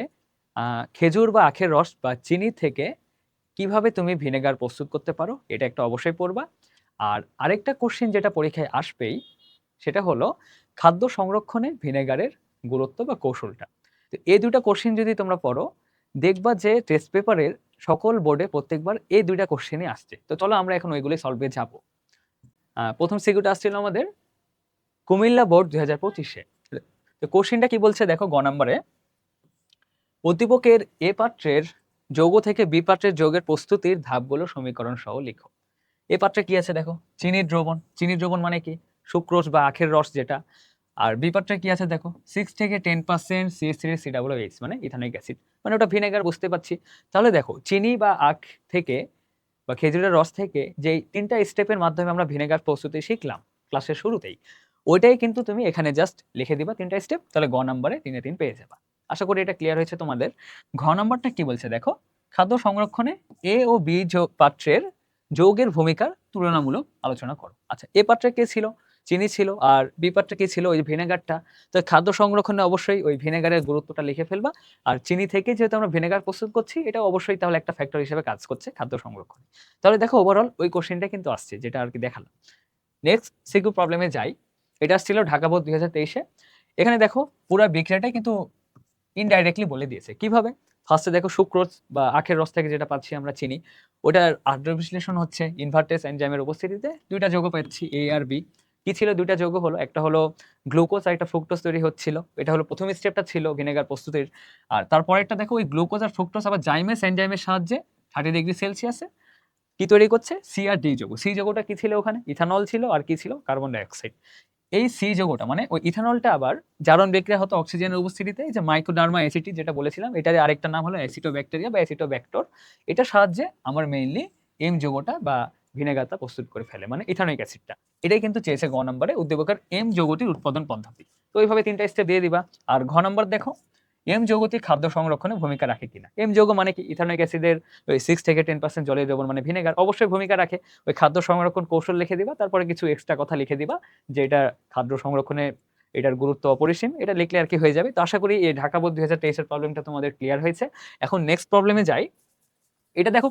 খেজুর বা আখের রস বা চিনি থেকে কিভাবে তুমি ভিনেগার প্রস্তুত করতে পারো, এটা একটা অবশ্যই পড়বা। আর আরেকটা কোশ্চেন যেটা পরীক্ষায় আসবেই, সেটা হলো খাদ্য সংরক্ষণে ভিনেগারের গুরুত্ব বা কৌশলটা। তো এই 2টা কোশ্চেন যদি তোমরা পড়ো, দেখবা যে টেস্ট পেপারের সকল বোর্ডে প্রত্যেকবার এই 2টা কোশ্চেনই আসছে। তো চলো আমরা এখন ওইগুলি সলভে যাব। প্রথম সিকিউটা আসছিল আমাদের কুমিল্লা বোর্ড 2025-এ। তো কোশ্চেনটা কি বলছে দেখো, গ নম্বরে, উদ্দীপকের এ পাত্রের যৌগ থেকে বি পাত্রের যৌগের প্রস্তুতির ধাপগুলো সমীকরণ সহ লিখো। এ পাত্রে কি আছে দেখো? চিনির দ্রবণ। চিনির দ্রবণ মানে কি? সুক্রোজ বা আখের রস যেটা। আর বি পাত্রে কি আছে দেখো? 6 থেকে 10% CH3 COOH, মানে ইথানোয়িক অ্যাসিড, মানে ওটা ভিনেগার, বুঝতে পারছি। তাহলে দেখো, চিনি বা আখ থেকে বা খেজুরের রস থেকে যে 3টা স্টেপের মাধ্যমে আমরা ভিনেগার প্রস্তুতি শিখলাম ক্লাসের শুরুতেই, ওইটাই কিন্তু তুমি এখানে জাস্ট লিখে দিবা 3টা স্টেপ, তাহলে গ নম্বরে 3-এ 3 পেয়ে যাবা। আশা করি এটা ক্লিয়ার হয়েছে তোমাদের। ঘ নম্বরটা কি বলছে দেখো, খাদ্য সংরক্ষণে এ ও বি পাত্রের যৌগের ভূমিকার তুলনামূলক আলোচনা করো। আচ্ছা, এ পাত্রে কে ছিল? চিনি ছিল। আর বি পাত্রে কি ছিল? ওই ভিনেগারটা। তো খাদ্য সংরক্ষণে অবশ্যই ওই ভিনেগারের গুরুত্বটা লিখে ফেলবা। আর চিনি থেকে যেহেতু আমরা ভিনেগার প্রস্তুত করছি, এটা অবশ্যই তাহলে একটা ফ্যাক্টর হিসেবে কাজ করছে খাদ্য সংরক্ষণে। তাহলে দেখো ওভারঅল ওই কোশ্চেনটা কিন্তু আসছে, যেটা আর কি দেখালাম। নেক্সট সিকিউ প্রবলেমে যাই। এটা ছিল ঢাকা বোর্ড 2023-এ। এখানে দেখো পুরো বিক্রিয়াটাই কিন্তু ইনডাইরেক্টলি বলে দিয়েছে। কিভাবে? ফার্স্টে দেখো, সুক্রোজ বা আখের রস থেকে যেটা পাচ্ছি আমরা চিনি, ওটার আদ্র বিশ্লেষণ হচ্ছে ইনভার্টেস এনজাইমের উপস্থিতিতে। 2টা যৌগ পাচ্ছি, এ আর বি। কি ছিল 2টা যৌগ? হলো একটা হলো গ্লুকোজ আর একটা ফ্রুক্টোজ তৈরি হচ্ছিল। এটা হলো প্রথম স্টেপটা ছিল ভিনেগার প্রস্তুতির। আর তারপরেরটা দেখো, ওই গ্লুকোজ আর ফ্রুক্টোজ আবার জাইমেস এনজাইমের সাহায্যে 30 ডিগ্রি সেলসিয়াসে কি তৈরি করছে? সি আর ডি যৌগ। সি যৌগটা কি ছিল ওখানে? ইথানল ছিল, আর কি ছিল? Carbon dioxide. এই সি যৌগটা মানে ওই ইথানলটা আবার জারণ বিক্রিয়া হতো অক্সিজেনের উপস্থিতিতে, যে মাইক্রোডার্মা অ্যাসিটি যেটা বলেছিলাম, এটার আরেকটা নাম হলো অ্যাসিটোব্যাকটেরিয়া বা অ্যাসিটোব্যাক্টর। এটার সাহায্যে আমার মেইনলি এম যৌগটা বা ভিনেগারটা প্রস্তুত করে ফেলে, মানে ইথানোয়িক অ্যাসিডটা। এটাই কিন্তু চেয়েছে গ নম্বরে, উদ্দীপকের এম যৌগটির উৎপাদন পদ্ধতি। তো এইভাবে 3টা স্টেপ দিয়ে দিবা। আর ঘ নম্বর দেখো, এম যৌগটি খাদ্য সংরক্ষণে ভূমিকা রাখে কিনা। এম যৌগ মানে কি? ইথানোয়িক অ্যাসিডের ওই 6 থেকে 10% জলীয় দ্রবণ মানে ভিনেগার অবশ্যই ভূমিকা রাখে। ওই খাদ্য সংরক্ষণ কৌশল লিখে দিবা, তারপরে কিছু এক্সট্রা কথা লিখে দিবা যে এটা খাদ্য সংরক্ষণে এটার গুরুত্ব অপরিসীম। এটা লিখলে আর কি হয়ে যাবে। তো আশা করি এই ঢাকা বোর্ড 2023 এর প্রবলেমটা তোমাদের ক্লিয়ার হয়েছে। এখন নেক্সট প্রবলেমে যাই। এটা দেখো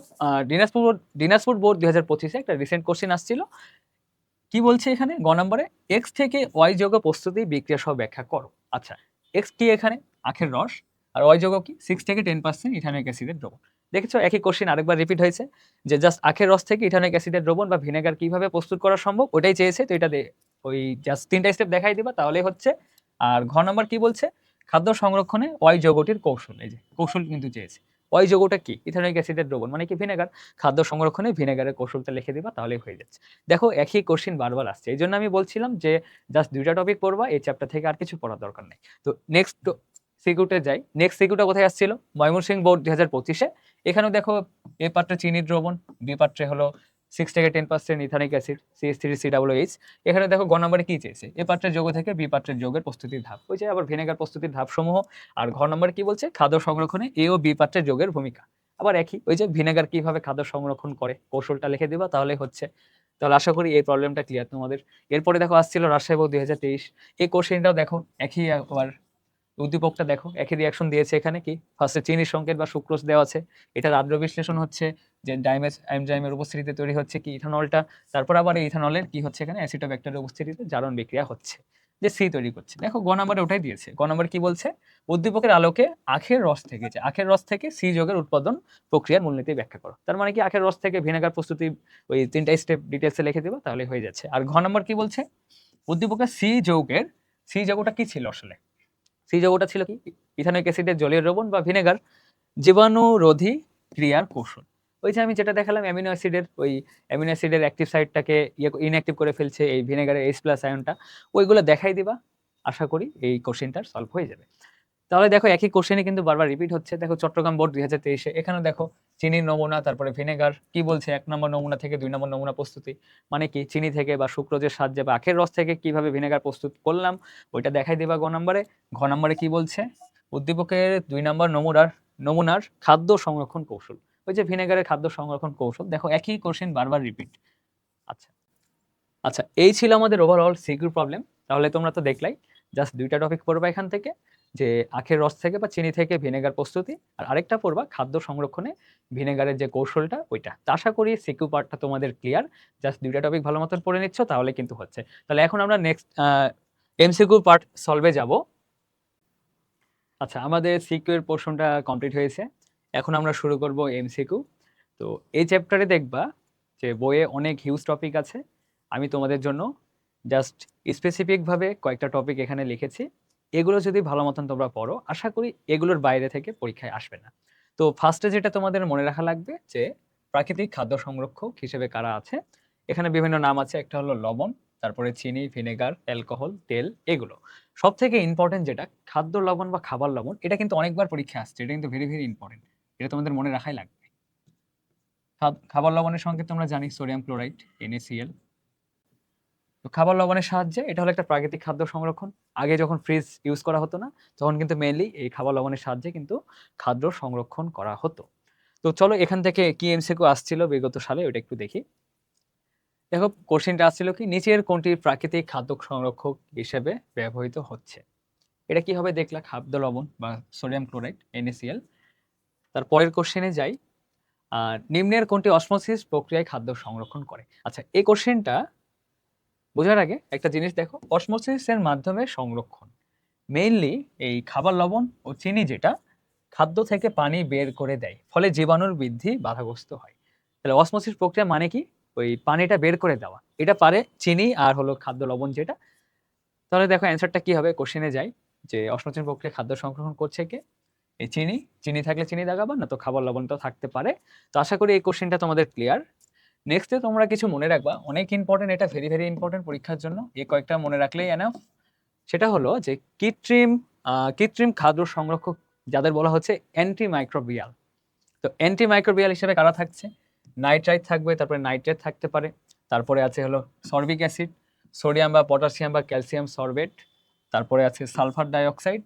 দিনাজপুর বোর্ড 2025 এ একটা রিসেন্ট কোশ্চেন আসছিল। কি বলছে এখানে? গ নম্বরে, এক্স থেকে ওয়াই যৌগ প্রস্তুতি বিক্রিয়া সহ ব্যাখ্যা করো। আচ্ছা, এক্স কি এখানে? আখের রস। আর ওয়াই যৌগ কি? 6 থেকে 10% ইথানোয়িক অ্যাসিডের দ্রবণ। দেখেছো একই কোশ্চেন আরেকবার রিপিট হয়েছে, যে জাস্ট আখের রস থেকে ইথানোয়িক অ্যাসিডের দ্রবণ বা ভিনেগার কিভাবে প্রস্তুত করা সম্ভব ওটাই চেয়েছে। তো এটা ওই জাস্ট 3টা স্টেপ দেখাই দিবা তাহলেই হচ্ছে। আর ঘ নম্বর কি বলছে? খাদ্য সংরক্ষণে ওয়াই যৌগটির কৌশল। এই যে কৌশল কিন্তু চেয়েছে। ওয়াই যৌগটা কি? ইথানোয়িক অ্যাসিডের দ্রবণ মানে কি? ভিনেগার। খাদ্য সংরক্ষণে ভিনেগারের কৌশলটা লিখে দিবা তাহলেই হয়ে যাচ্ছে। দেখো একই কোশ্চেন বারবার আসছে, এই জন্য আমি বলছিলাম যে জাস্ট 2টা টপিক পড়বা, এই চ্যাপ্টার থেকে আর কিছু পড়ার দরকার নেই। তো নেক্সট সিকিউতে যাই। নেক্সট সিকিউটা কোথায় আসছিল? ময়মনসিংহ বোর্ড 2025 এ। এখানেও দেখো এ পাত্রে চিনির দ্রবণ, বি পাত্রে হলো 6 থেকে 10% ইথানিক অ্যাসিড CH3COOH। এখানে দেখো গ নম্বরে কি চেয়েছে? এ পাত্রের যৌগ থেকে বি পাত্রের যৌগের প্রস্তুতির ধাপ, ওই যে আবার ভিনেগার প্রস্তুতির ধাপ সমূহ। আর ঘ নম্বরে কি বলছে? খাদ্য সংরক্ষণে এ ও বি পাত্রের যৌগের ভূমিকা। আবার একই, ওই যে ভিনেগার কিভাবে খাদ্য সংরক্ষণ করে কৌশলটা লিখে দিবা তাহলে হচ্ছে। তাহলে আশা করি এই প্রবলেমটা ক্লিয়ার তোমাদের। এরপরে দেখো আসছিল রাজশাহী বোর্ড 2023। এই কোশ্চেনটাও দেখো একই, আবার উদ্দীপকটা দেখো একই রিয়াকশন দিয়েছে। এখানে কি ফার্স্টে চিনির সংকেত বা সুক্রোজ দেওয়া আছে, এটার আদ্র বিশ্লেষণ হচ্ছে যে ডাইমেজ এনজাইমের উপস্থিতিতে তৈরি হচ্ছে কি ইথানলটা। তারপর আবার এই ইথানলের কি হচ্ছে? এখানে অ্যাসিটোব্যাক্টেরিয়ার উপস্থিতিতে জারণ বিক্রিয়া হচ্ছে, যে সি তৈরি করছে। দেখো গ নম্বরে ওটাই দিয়েছে। গ নম্বর কি বলছে? উদ্দীপকের আলোকে আখের রস থেকে, যে আখের রস থেকে সি যৌগের উৎপাদন প্রক্রিয়ার মূলনীতি ব্যাখ্যা করো। তার মানে কি আখের রস থেকে ভিনেগার প্রস্তুতি, ওই 3টা স্টেপ ডিটেলসে লিখে দিবা তাহলে হয়ে যাচ্ছে। আর ঘ নম্বর কি বলছে? উদ্দীপকের সি যৌগের, সি যৌগটা কি ছিল আসলে? সি যৌগটা ছিল কি? ইথানোয়িক অ্যাসিডের জলীয় দ্রবণ বা ভিনেগার। জীবাণুরোধী ক্রিয়ার কৌশল, ওই যে আমি যেটা দেখালাম অ্যামিনো অ্যাসিডের, ওই অ্যামিনো অ্যাসিডের অ্যাক্টিভ সাইটটাকে ইনঅ্যাক্টিভ করে ফেলছে এই ভিনেগারের H+ আয়নটা, ওইগুলো দেখাই দিবা। আশা করি এই কোশ্চেনটার সলভ হয়ে যাবে। তাহলে দেখো একই কোশ্চেনই কিন্তু বারবার রিপিট হচ্ছে। দেখো চট্টগ্রাম বোর্ড 2023 এ, এখানে দেখো চিনির নমুনা, তারপরে ভিনেগার কি বলছে? 1 নম্বর নমুনা থেকে 2 নম্বর নমুনা প্রস্তুতি, মানে কি চিনি থেকে বা সুক্রোজের সাহায্যে বা আখের রস থেকে কিভাবে ভিনেগার প্রস্তুত করলাম ওইটা দেখাই দিবা গ নম্বরে। ঘ নম্বরে কি বলছে? উদ্দীপকের 2 নম্বর নমুনার খাদ্য সংরক্ষণ কৌশল, ওই যে ভিনেগারের খাদ্য সংরক্ষণ কৌশল। দেখো একই কোশ্চেন বারবার রিপিট। আচ্ছা আচ্ছা, এই ছিল আমাদের ওভারঅল সিকিউর প্রবলেম। তাহলে তোমরা তো দেখলাই, জাস্ট 2টা টপিক পড়বা এখান থেকে, যে আখের রস থেকে বা চিনি থেকে ভিনেগার প্রস্তুতি, আর আরেকটা পড়বা খাদ্য সংরক্ষণে ভিনেগারের যে কৌশলটা ওইটা। তা আশা করি সিকিউ পার্টটা তোমাদের ক্লিয়ার। জাস্ট 2টা টপিক ভালো মতন পড়ে নিচ্ছ তাহলে কিন্তু হচ্ছে। তাহলে এখন আমরা নেক্সট এমসিকিউ পার্ট সলভে যাব। আচ্ছা, আমাদের সিকিউ এর পোর্শনটা কমপ্লিট হয়েছে। এখন আমরা শুরু করব এমসিকিউ। তো এই চ্যাপ্টারে দেখবা যে বইয়ে অনেক হিউজ টপিক আছে। আমি তোমাদের জন্য জাস্ট স্পেসিফিক ভাবে কয়েকটা টপিক এখানে লিখেছি। এগুলো যদি ভালো মতন তোমরা পড়ো, আশা করি এগুলোর বাইরে থেকে পরীক্ষায় আসবে না। তো ফার্স্টে যেটা তোমাদের মনে রাখা লাগবে যে প্রাকৃতিক খাদ্য সংরক্ষক হিসেবে কারা আছে। এখানে বিভিন্ন নাম আছে, একটা হলো লবণ, তারপরে চিনি, ভিনেগার, অ্যালকোহল, তেল, এগুলো। সব থেকে ইম্পর্টেন্ট যেটা খাদ্য লবণ বা খাবার লবণ, এটা কিন্তু অনেকবার পরীক্ষা আসছে, এটা কিন্তু ভেরি ভেরি ইম্পর্টেন্ট, এটা তোমাদের মনে রাখাই লাগবে। খাবার লবণের সঙ্গে তোমরা জানি সোডিয়াম ক্লোরাইড NaCl। তো খাবার লবণের সাহায্যে এটা হলো একটা প্রাকৃতিক খাদ্য সংরক্ষণ। আগে যখন ফ্রিজ ইউজ করা হতো না, তখন কিন্তু মেইনলি এই খাবার লবণের সাহায্যে কিন্তু খাদ্য সংরক্ষণ করা হতো। তো চলো এখান থেকে কি এমসিকিউ আসছিল বিগত সালে ওটা একটু দেখি। দেখো কোশ্চেনটা আসছিল কি, নিচের কোনটি প্রাকৃতিক খাদ্য সংরক্ষক হিসেবে ব্যবহৃত হচ্ছে? এটা কি হবে দেখলা? খাদ্য লবণ বা সোডিয়াম ক্লোরাইড NaCl। তারপরের কোশ্চেনে যাই। আর নিম্নের কোনটি অসমোসিস প্রক্রিয়ায় খাদ্য সংরক্ষণ করে? আচ্ছা, এই কোশ্চেনটা বোঝার আগে একটা জিনিস দেখো, অসমোসিসের মাধ্যমে সংরক্ষণ মেইনলি এই খাবার লবণ ও চিনি যেটা খাদ্য থেকে পানি বের করে দেয়, ফলে জীবাণুর বৃদ্ধি বাধাগ্রস্ত হয়। তাহলে অসমোসিস প্রক্রিয়া মানে কি? ওই পানিটা বের করে দেওয়া, এটা পারে চিনি আর হলো খাদ্য লবণ যেটা। তাহলে দেখো অ্যান্সারটা কি হবে, কোশ্চেনে যাই। যে অসমোসিস প্রক্রিয়া খাদ্য সংরক্ষণ করছে কে? এই চিনি। চিনি থাকলে চিনি দাগাবা, না তো খাবার লবণটাও থাকতে পারে। তো আশা করি এই কোশ্চেনটা তোমাদের ক্লিয়ার। নেক্সটে তোমরা কিছু মনে রাখবা, অনেক ইম্পর্টেন্ট, এটা ভেরি ভেরি ইম্পর্টেন্ট পরীক্ষার জন্য, এই কয়েকটা মনে রাখলেই এনাফ। সেটা হলো যে কৃত্রিম খাদ্য সংরক্ষক যাদের বলা হচ্ছে অ্যান্টিমাইক্রোবিয়াল। তো অ্যান্টিমাইক্রোবিয়াল হিসেবে কারা থাকছে? নাইট্রাইট থাকবে, তারপরে নাইট্রেট থাকতে পারে, তারপরে আছে হলো সরবিক অ্যাসিড, সোডিয়াম বা পটাশিয়াম বা ক্যালসিয়াম সরবেট, তারপরে আছে সালফার ডাইঅক্সাইড,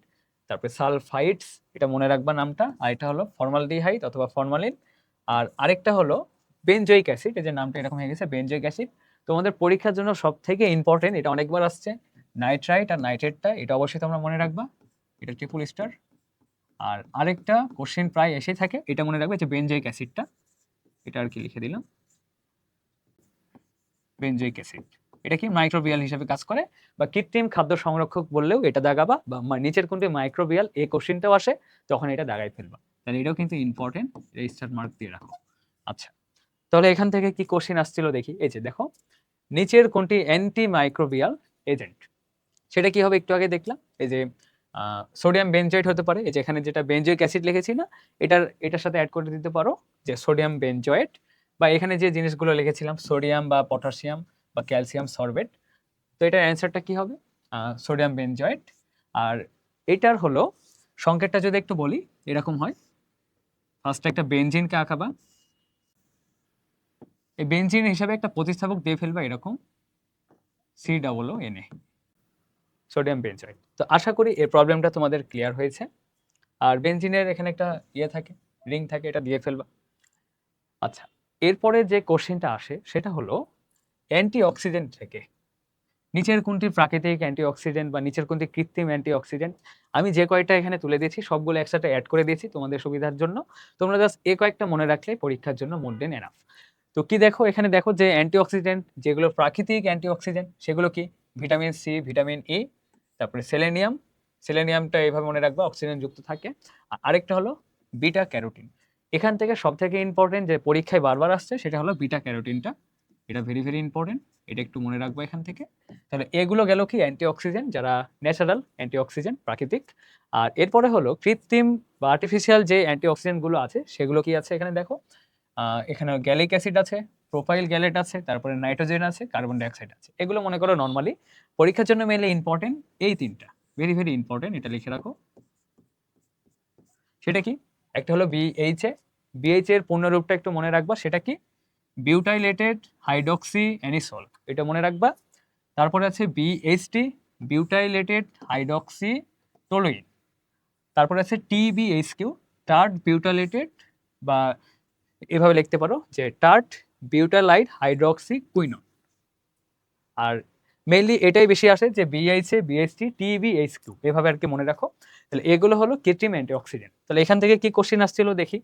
তারপরে সালফাইডস, এটা মনে রাখবা নামটা। আর এটা হলো ফর্মালডিহাইড অথবা ফরমালিন। আর আরেকটা হলো বেনজোইক অ্যাসিড, এই যে নামটা এরকম হয়ে গেছে, বেনজোইক অ্যাসিড। তোমাদের পরীক্ষার জন্য সব থেকে ইম্পর্টেন্ট, এটা অনেকবার আসছে, নাইট্রাইট আর নাইট্রেটটা, এটা অবশ্যই তোমরা মনে রাখবা, এটা ট্রিপল স্টার। আর আরেকটা কোশ্চেন প্রায় এসেই থাকে, এটা মনে রাখবে যে বেনজোইক অ্যাসিডটা, এটা আর কি লিখে দিলাম, বেনজোইক অ্যাসিড। এটা কি মাইক্রোবিয়াল হিসেবে কাজ করে, বা কৃত্রিম খাদ্য সংরক্ষক বললেও এটা দাগাবা, বা নিচের কোনটি মাইক্রোবিয়াল, এই কোশ্চেনটাও আসে তখন এটা দাগাই ফেলবা। তাহলে এটাও কিন্তু ইম্পর্টেন্ট, রেজিস্টার মার্ক দিয়ে রাখো। আচ্ছা, তাহলে এখান থেকে কি কোশ্চেন আসছিল দেখি। এই যে দেখো, নিচের কোনটি অ্যান্টি মাইক্রোবিয়াল এজেন্ট, সেটা কি হবে একটু আগে দেখলাম। এই যে সোডিয়াম বেনজয়েট হতে পারে, এই যে এখানে যেটা বেনজোইক অ্যাসিড লিখেছি না, এটার সাথে অ্যাড করে দিতে পারো যে সোডিয়াম বেনজয়েট, বা এখানে যে জিনিসগুলো লিখেছিলাম সোডিয়াম বা পটাশিয়াম বা ক্যালসিয়াম সরবেট। তো এটার অ্যান্সারটা কি হবে? Sodium benzoate. আর এটার হলো সংকেতটা যদি একটু বলি, এরকম হয়। ফার্স্টে একটা বেনজিনকে আঁকাবা, এই বেনজিন হিসাবে একটা প্রতিস্থাপক দিয়ে ফেলবা এরকম, COO, সোডিয়াম বেনজয়েট। তো আশা করি এই প্রবলেমটা তোমাদের ক্লিয়ার হয়েছে। আর বেনজিনের এখানে একটা ইয়ে থাকে, রিং থাকে, এটা দিয়ে ফেলবা। আচ্ছা, এরপরে যে কোশ্চেনটা আসে সেটা হলো অ্যান্টিঅক্সিডেন্ট থেকে নিচের কোনটি প্রাকৃতিক অ্যান্টিঅক্সিডেন্ট বা নিচের কোনটি কৃত্রিম অ্যান্টিঅক্সিডেন্ট। আমি যে কয়টা এখানে তুলে দিয়েছি সবগুলো একসাথে অ্যাড করে দিয়েছি তোমাদের সুবিধার জন্য, তোমরা জাস্ট এই কয়েকটা মনে রাখলে পরীক্ষার জন্য মোর দেন এনাফ। তো কি দেখো এখানে, দেখো যে অ্যান্টিঅক্সিডেন্ট যেগুলো প্রাকৃতিক অ্যান্টিঅক্সিডেন্ট সেগুলো কি? ভিটামিন সি, ভিটামিন ই, তারপরে সেলেনিয়াম, সেলেনিয়ামটা এইভাবে মনে রাখবা, অক্সিজেন যুক্ত থাকে। আর আরেকটা হলো বিটা ক্যারোটিন। এখান থেকে সব থেকে ইম্পর্টেন্ট যে পরীক্ষায় বারবার আসছে সেটা হলো বিটা ক্যারোটিনটা, এটা ভেরি ভেরি ইম্পর্টেন্ট, এটা একটু মনে রাখবো এখান থেকে। তাহলে এগুলো গেল কি অ্যান্টিঅক্সিডেন্ট, যারা ন্যাচারাল অ্যান্টিঅক্সিডেন্ট প্রাকৃতিক। আর এরপরে হলো কৃত্রিম বা আর্টিফিশিয়াল যে অ্যান্টিঅক্সিডেন্ট গুলো আছে সেগুলো কি আছে এখানে দেখো। এখানে গ্যালিক অ্যাসিড আছে, প্রোপাইল গ্যালেট আছে, তারপরে নাইট্রোজেন আছে, কার্বন ডাইঅক্সাইড আছে। এগুলো মনে করো নর্মালি পরীক্ষার জন্য মেনলি ইম্পর্টেন্ট এই তিনটা, ভেরি ভেরি ইম্পর্টেন্ট, এটা লিখে রাখো। সেটা কি? একটা হলো বিএইচএ, বিএইচএ এর পূর্ণরূপটা একটু মনে রাখবা, সেটা কি? বিউটাইলেটেড হাইড্রক্সি অ্যানিসল, এটা মনে রাখবা। তারপরে আছে বিএইচটি, বিউটাইলেটেড হাইড্রক্সি টোলুইন। তারপরে আছে টিবিএইচকিউ, টার্ট বিউটাইলেটেড, বা এভাবে লিখতে পারো যে টার্ট বিউটাইলাইড হাইড্রক্সি কুইনন। আর মেইনলি এটাই বেশি আসে যে বিএইচএ, বিএইচটি, টিবিএইচকিউ, এভাবে আর কি মনে রাখো। তাহলে এগুলো হলো কৃত্রিম অ্যান্টিঅক্সিডেন্ট। তাহলে এখান থেকে কি কোশ্চেন আসছিল দেখি,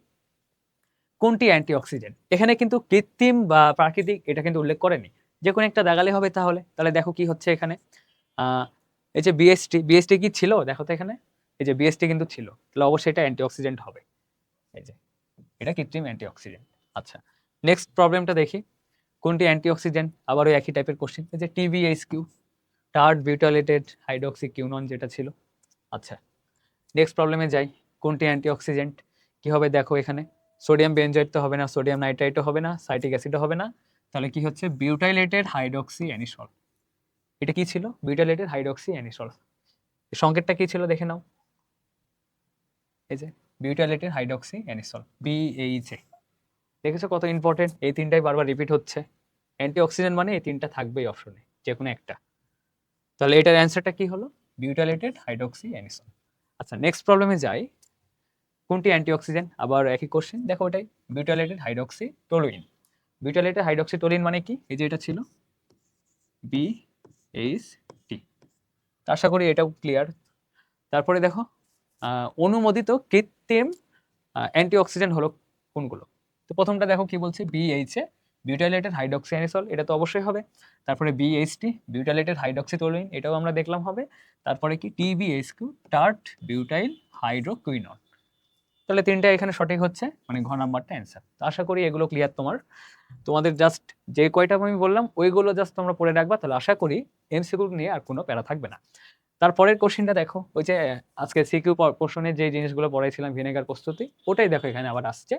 কোনটি অ্যান্টিঅক্সিডেন্ট? এখানে কিন্তু কৃত্রিম বা প্রাকৃতিক এটা কিন্তু উল্লেখ করেনি, যে কোনো একটা দাগালে হবে। তাহলে তাহলে দেখো কি হচ্ছে এখানে, এই যে বিএসটি, বিএসটি কি ছিল দেখো তো এখানে, এই যে বিএসটি কিন্তু ছিল, তাহলে অবশ্যই এটা অ্যান্টিঅক্সিডেন্ট হবে, এই যে এটা কৃত্রিম অ্যান্টিঅক্সিডেন্ট। আচ্ছা, নেক্সট প্রবলেমটা দেখি, কোনটি অ্যান্টিঅক্সিডেন্ট? আবারও একই টাইপের কোশ্চেন, এই যে টিবিএইচকিউ, টার্ট বিউটাইলেটেড হাইড্রক্সি কিউনন যেটা ছিল। আচ্ছা, নেক্সট প্রবলেমে যাই, কোনটি অ্যান্টিঅক্সিডেন্ট? কি হবে দেখো এখানে, সোডিয়াম বেনজয়েট তো হবে না, সোডিয়াম নাইট্রাইটও হবে না, সাইট্রিক অ্যাসিডও হবে না, তাহলে কি হচ্ছে? বিউটাইলেটেড হাইড্রক্সি অ্যানিসল। এটা কি ছিল? বিউটাইলেটেড হাইড্রক্সি অ্যানিসল। সংকেতটা কি ছিল দেখে নাও, এই যে বিউটাইলেটেড হাইড্রক্সি অ্যানিসল, বিএইচএ। দেখেছো কত ইম্পর্টেন্ট, এই তিনটাই বারবার রিপিট হচ্ছে। অ্যান্টিঅক্সিডেন্ট মানে এই তিনটা থাকবেই অপশনে, যে কোনো একটা। তাহলে এটার অ্যান্সারটা কি হলো? বিউটাইলেটেড হাইড্রক্সি অ্যানিসল। আচ্ছা, নেক্সট প্রবলেমে যাই, কোনটি অ্যান্টিঅক্সিডেন্ট? আবার একই কোশ্চেন, দেখো ওটাই বিউটাইলেটেড হাইড্রক্সি টোলুইন। বিউটাইলেটেড হাইড্রক্সি টোলুইন মানে কি? এই যে এটা ছিল বিএইচটি। আশা করি এটাও ক্লিয়ার। তারপরে দেখো, অনুমোদিত কৃত্রিম অ্যান্টিঅক্সিডেন্ট হলো কোনগুলো? তো প্রথমটা দেখো কি বলছে, বিএইচএ, বিউটাইলেটেড হাইড্রক্সি অ্যানিসল, এটা তো অবশ্যই হবে। তারপরে বিএইচটি, বিউটাইলেটেড হাইড্রক্সি টোলুইন, এটাও আমরা দেখলাম হবে। তারপরে কি? টিবিএইচকিউ, টার্ট বিউটাইল হাইড্রোকুইনন। তাহলে তিনটা এখানে সঠিক হচ্ছে, মানে ঘ নাম্বারটা অ্যান্সার। তো আশা করি এগুলো ক্লিয়ার তোমাদের জাস্ট যে কয়টা আমি বললাম ওইগুলো জাস্ট তোমরা পড়ে রাখবা, তাহলে আশা করি এমসিকিউ নিয়ে আর কোনো প্যারা থাকবে না। তারপরের কোশ্চেনটা দেখো, ওই যে আজকে সিকিউ পোর্শনে যে জিনিসগুলো পড়াইছিলাম ভিনেগার প্রস্তুতি, ওটাই দেখো এখানে আবার আসছে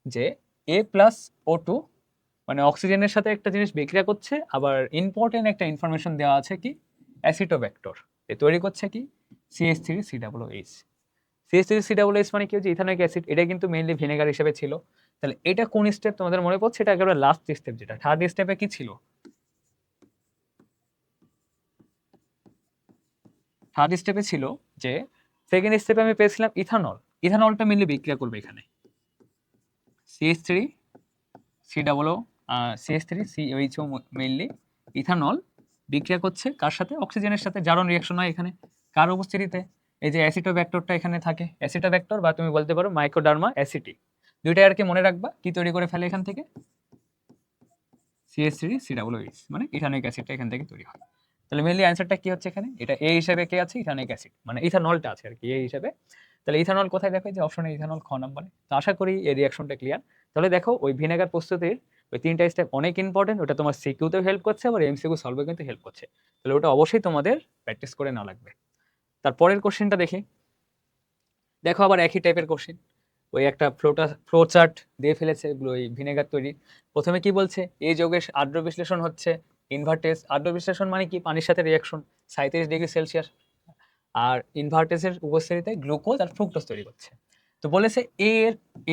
যে A+O2 মানে অক্সিজেনের সাথে একটা জিনিস বিক্রিয়া করছে, আবার ইম্পর্টেন্ট একটা ইনফরমেশন দেওয়া আছে কি অ্যাসিটোব্যাক্টর এ তৈরি করছে কি CH3COOH। CH3COOH মানে কি হচ্ছে ইথানোয়িক অ্যাসিড, এটা কিন্তু মেইনলি ভিনেগার হিসেবে ছিল। তাহলে এটা কোন স্টেপ তোমাদের মনে পড়ছে? এটা একেবারে লাস্ট স্টেপ, যেটা থার্ড স্টেপে কি ছিল? থার্ড স্টেপে ছিল যে সেকেন্ড স্টেপে আমি পেয়েছিলাম ইথানল। ইথানলটা মেইনলি বিক্রিয়া করবে এখানে CH3COO CH3COHO মেইনলি ইথানল বিক্রিয়া করছে কার সাথে? অক্সিজেনের সাথে। জারণ রিঅ্যাকশন হয় এখানে কার উপস্থিতিতে? এই যে অ্যাসিটোব্যাক্টরটা এখানে থাকে, অ্যাসিটোব্যাক্টর বা তুমি বলতে পারো মাইক্রোডার্মা অ্যাসিটি। দুইটাই আর কি মনে রাখবা, কি তৈরি করে ফেলে এখান থেকে? CH3COOH মানে ইথানোয়িক অ্যাসিডটা এখান থেকে তৈরি হয়। তাহলে মেইনলি অ্যান্সারটা কি হচ্ছে এখানে? এটা এ হিসেবে কে আছে? ইথানোয়িক অ্যাসিড, মানে ইথানলটা আছে আর কি এ হিসেবে। তাহলে ইথানল কোথায়? দেখো যে অপশনে ইথানল খ নম্বরে। তো আশা করি এই রিঅ্যাকশনটা ক্লিয়ার। তাহলে দেখো ওই ভিনেগার প্রস্তুতির ওই তিনটা স্টেপ অনেক ইম্পর্টেন্ট, ওটা তোমার সিকিউতেও হেল্প করছে, আবার এমসিকিউ সলভে কিন্তু হেল্প করছে। তাহলে ওটা অবশ্যই তোমাদের প্র্যাকটিস করে না লাগবে। তারপরের কোশ্চেনটা দেখি। দেখো আবার একই টাইপের কোশ্চেন, ওই একটা ফ্লো চার্ট দিয়ে ফেলেছে ওই ভিনেগার তৈরি। প্রথমে কি বলছে? এই যৌগের আর্দ্র বিশ্লেষণ হচ্ছে ইনভার্টেজ। আর্দ্র বিশ্লেষণ মানে কি? পানির সাথে রিয়াকশন 37°C। আর ইনভার্টেজের উপস্থিতিতে গ্লুকোজ আর ফ্রুক্টোজ তৈরি করছে। তো বলেছে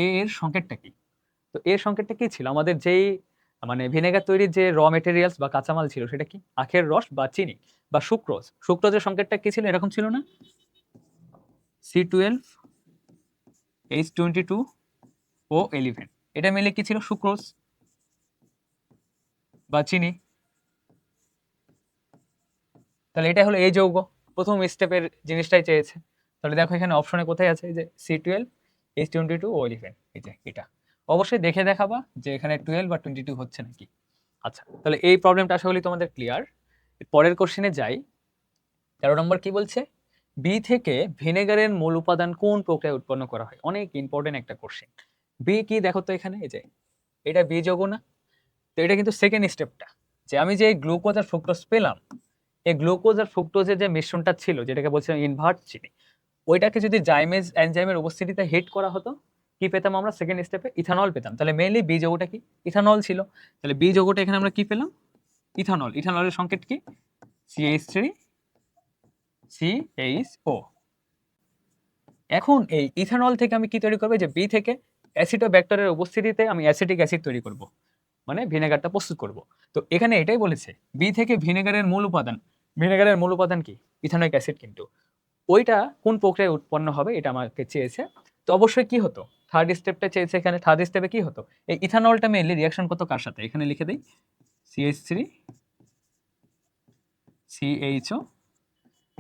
এর সংকেতটা কি? তো এর সংকেতটা কি ছিল? আমাদের যেই মানে ভিনেগার তৈরির যে র মেটেরিয়ালস বা কাঁচামাল ছিল সেটা কি? আখের রস বা চিনি বা সুক্রোজ। সুক্রোজের সংকেতটা কি ছিল? এরকম ছিল না? C12H22O11। এটা মিলে কি ছিল? সুক্রোজ বা চিনি। তাহলে এটা হলো এই যৌগ, প্রথম স্টেপের জিনিসটাই চেয়েছে। তাহলে দেখো এখানে অপশনে কোথায় আছে? এই যে C12H22O11, এই যে এটা। অবশ্যই দেখে দেখাবা যে এখানে 12 বা 22 হচ্ছে নাকি। আচ্ছা, তাহলে এই প্রবলেমটা আশা করি তোমাদের ক্লিয়ার। পরের কোশ্চেনে যাই। 13 নম্বর কি বলছে? বি থেকে ভিনেগারের মূল উপাদান কোন প্রক্রিয়ায় উৎপন্ন করা হয়? অনেক ইম্পর্টেন্ট একটা কোশ্চেন। বি কি দেখো তো এখানে, এই যে এটা বি যৌগ না? তো এটা কিন্তু সেকেন্ড স্টেপটা, যে আমি যে গ্লুকোজ আর ফ্রুক্টোজ পেলাম, এই গ্লুকোজ আর ফ্রুক্টোজের যে মিশ্রণটা ছিল, যেটাকে বলছিলাম ইনভার্ট চিনি, ওইটাকে যদি জাইমেজ এনজাইমের উপস্থিতিতে হিট করা হতো, কি পেতাম আমরা? সেকেন্ড স্টেপে ইথানল পেতাম। তাহলে মেইনলি বি যৌগটা কি? ইথানল ছিল। তাহলে বি যৌগটা এখানে আমরা কি পেলাম? ইথানল। ইথানলের সংকেত কি? CH3CHO। এখন এই ইথানল থেকে আমি কি তৈরি করবো? যে বি থেকে অ্যাসিটোব্যাক্টরের উপস্থিতিতে আমি অ্যাসিটিক অ্যাসিড তৈরি করব, মানে ভিনেগারটা প্রস্তুত করব। তো এখানে এটাই বলেছে, বি থেকে ভিনেগারের মূল উপাদান। ভিনেগারের মূল উপাদান কি? Ethanoic acid. কিন্তু ওইটা কোন প্রক্রিয়ায় উৎপন্ন হবে এটা আমাকে চেয়েছে। তো অবশ্যই কি হতো? থার্ড স্টেপটা চেয়েছে এখানে। থার্ড স্টেপে কি হতো? এই ইথানলটা মেইনলি রিঅ্যাকশন করতো কার সাথে? এখানে লিখে দিই CH3CHO।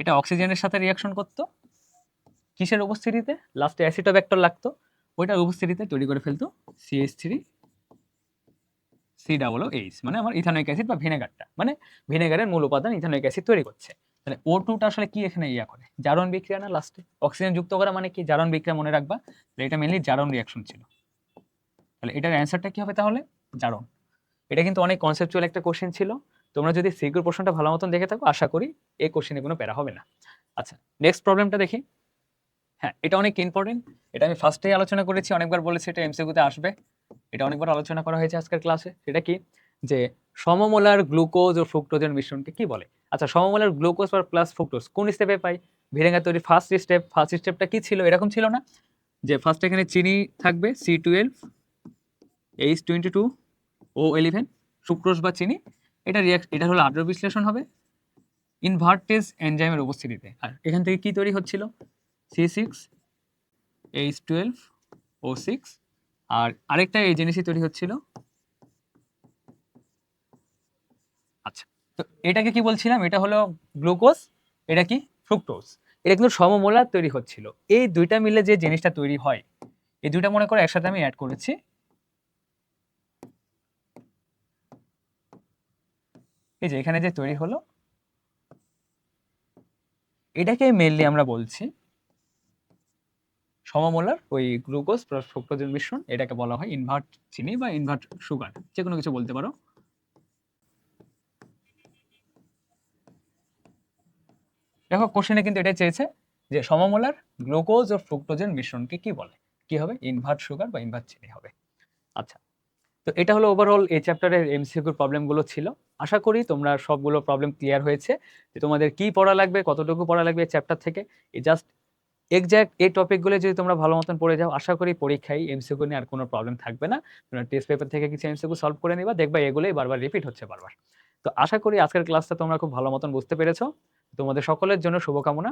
এটা অক্সিজেনের সাথে রিঅ্যাকশন করতো কিসের উপস্থিতিতে? লাস্টে অ্যাসিটোব্যাক্টর লাগতো, ওইটার উপস্থিতিতে তৈরি করে ফেলতো CH3COOH, মানে আমার ইথানোয়িক অ্যাসিড বা ভিনেগারটা, মানে ভিনেগারের মূল উপাদান ইথানোয়িক অ্যাসিড তৈরি করছে। তাহলে O2টা আসলে কি এখানে ইয়া করে? জারণ বিক্রিয়া না? লাস্টে অক্সিজেন যুক্ত করা মানে কি? জারণ বিক্রিয়া, মনে রাখবা। তাহলে এটা মেইনলি জারণ রিঅ্যাকশন ছিল। তাহলে এটার অ্যান্সারটা কি হবে তাহলে? জারণ। এটা কিন্তু অনেক কনসেপচুয়াল একটা কোশ্চেন ছিল। তোমরা যদি সিকিউর প্রশ্নটা ভালো মতন দেখে থাকো, আশা করি এই কোশ্চেনে কোনো প্যারা হবে না। আচ্ছা, নেক্সট প্রবলেমটা দেখি। হ্যাঁ, এটা অনেক ইম্পর্টেন্ট। এটা আমি ফার্স্টেই আলোচনা করেছি, অনেকবার বলেছি এটা এমসিকিউতে আসবে। এটা অনেকবার আলোচনা করা হয়েছে আজকের ক্লাসে। সেটা কি? যে সমমোলার গ্লুকোজ ও ফ্রুক্টোজের মিশ্রণকে কি বলে? আচ্ছা, সমমোলার গ্লুকোজ বা প্লাস ফ্রুক্টোজ কোন স্টেপে পাই? ভিনেগার তৈরি ফার্স্ট স্টেপ। ফার্স্ট স্টেপটা কি ছিল? এরকম ছিল না যে ফার্স্ট এখানে চিনি থাকবে C12H22O11, সুক্রোজ বা চিনি। এটা হলো আদ্র বিশ্লেষণ হবে ইনভার্টেজ এনজাইমের উপস্থিতিতে। আর এখান থেকে কি তৈরি হচ্ছিল? C6H12O6। আর আরেকটা এই জিনিসই তৈরি হচ্ছিল। আচ্ছা, তো এটাকে কি বলছিলাম? এটা হলো গ্লুকোজ, এটা কি? ফ্রুক্টোজ। এটা কিন্তু সমমোলার তৈরি হচ্ছিল। এই দুইটা মিলে যে জিনিসটা তৈরি হয়, এই দুইটা মনে করে একসাথে আমি অ্যাড করেছি। এই যে এখানে যে তৈরি হলো, এটাকে মেইনলি আমরা বলছি সমমোলার ওই গ্লুকোজ প্লাস ফ্রুক্টোজের মিশ্রণ। এটাকে বলা হয় ইনভার্ট চিনি বা ইনভার্ট সুগার, যে কোনো কিছু বলতে পারো। দেখো কোশ্চেনে কিন্তু এটা চেয়েছে যে সমমোলার গ্লুকোজ ও ফ্রুক্টোজের মিশ্রণকে কি বলে? কি হবে? ইনভার্ট সুগার বা ইনভার্ট চিনি হবে। আচ্ছা, তো তো এটা হলো ওভারঅল এই চ্যাপ্টারের এমসিকিউর প্রবলেমগুলো ছিল। আশা করি তোমরা সবগুলো প্রবলেম ক্লিয়ার হয়েছে যে তোমাদের কি পড়া লাগবে, কতটুকু পড়া লাগবে এই চ্যাপ্টার থেকে। এই জাস্ট এক্সাক্ট এই টপিকগুলো যদি তোমরা ভালো মতন পড়ে যাও, আশা করি পরীক্ষায় এমসিকিউ নিয়ে আর কোনো প্রবলেম থাকবে না। তোমরা টেস্ট পেপার থেকে কিছু এমসিকিউ সলভ করে নিবা, দেখবা এগুলোই বারবার রিপিট হচ্ছে বারবার। তো আশা করি আজকের ক্লাসটা তোমরা খুব ভালো মতন বুঝতে পেরেছো। তোমাদের সকলের জন্য শুভকামনা।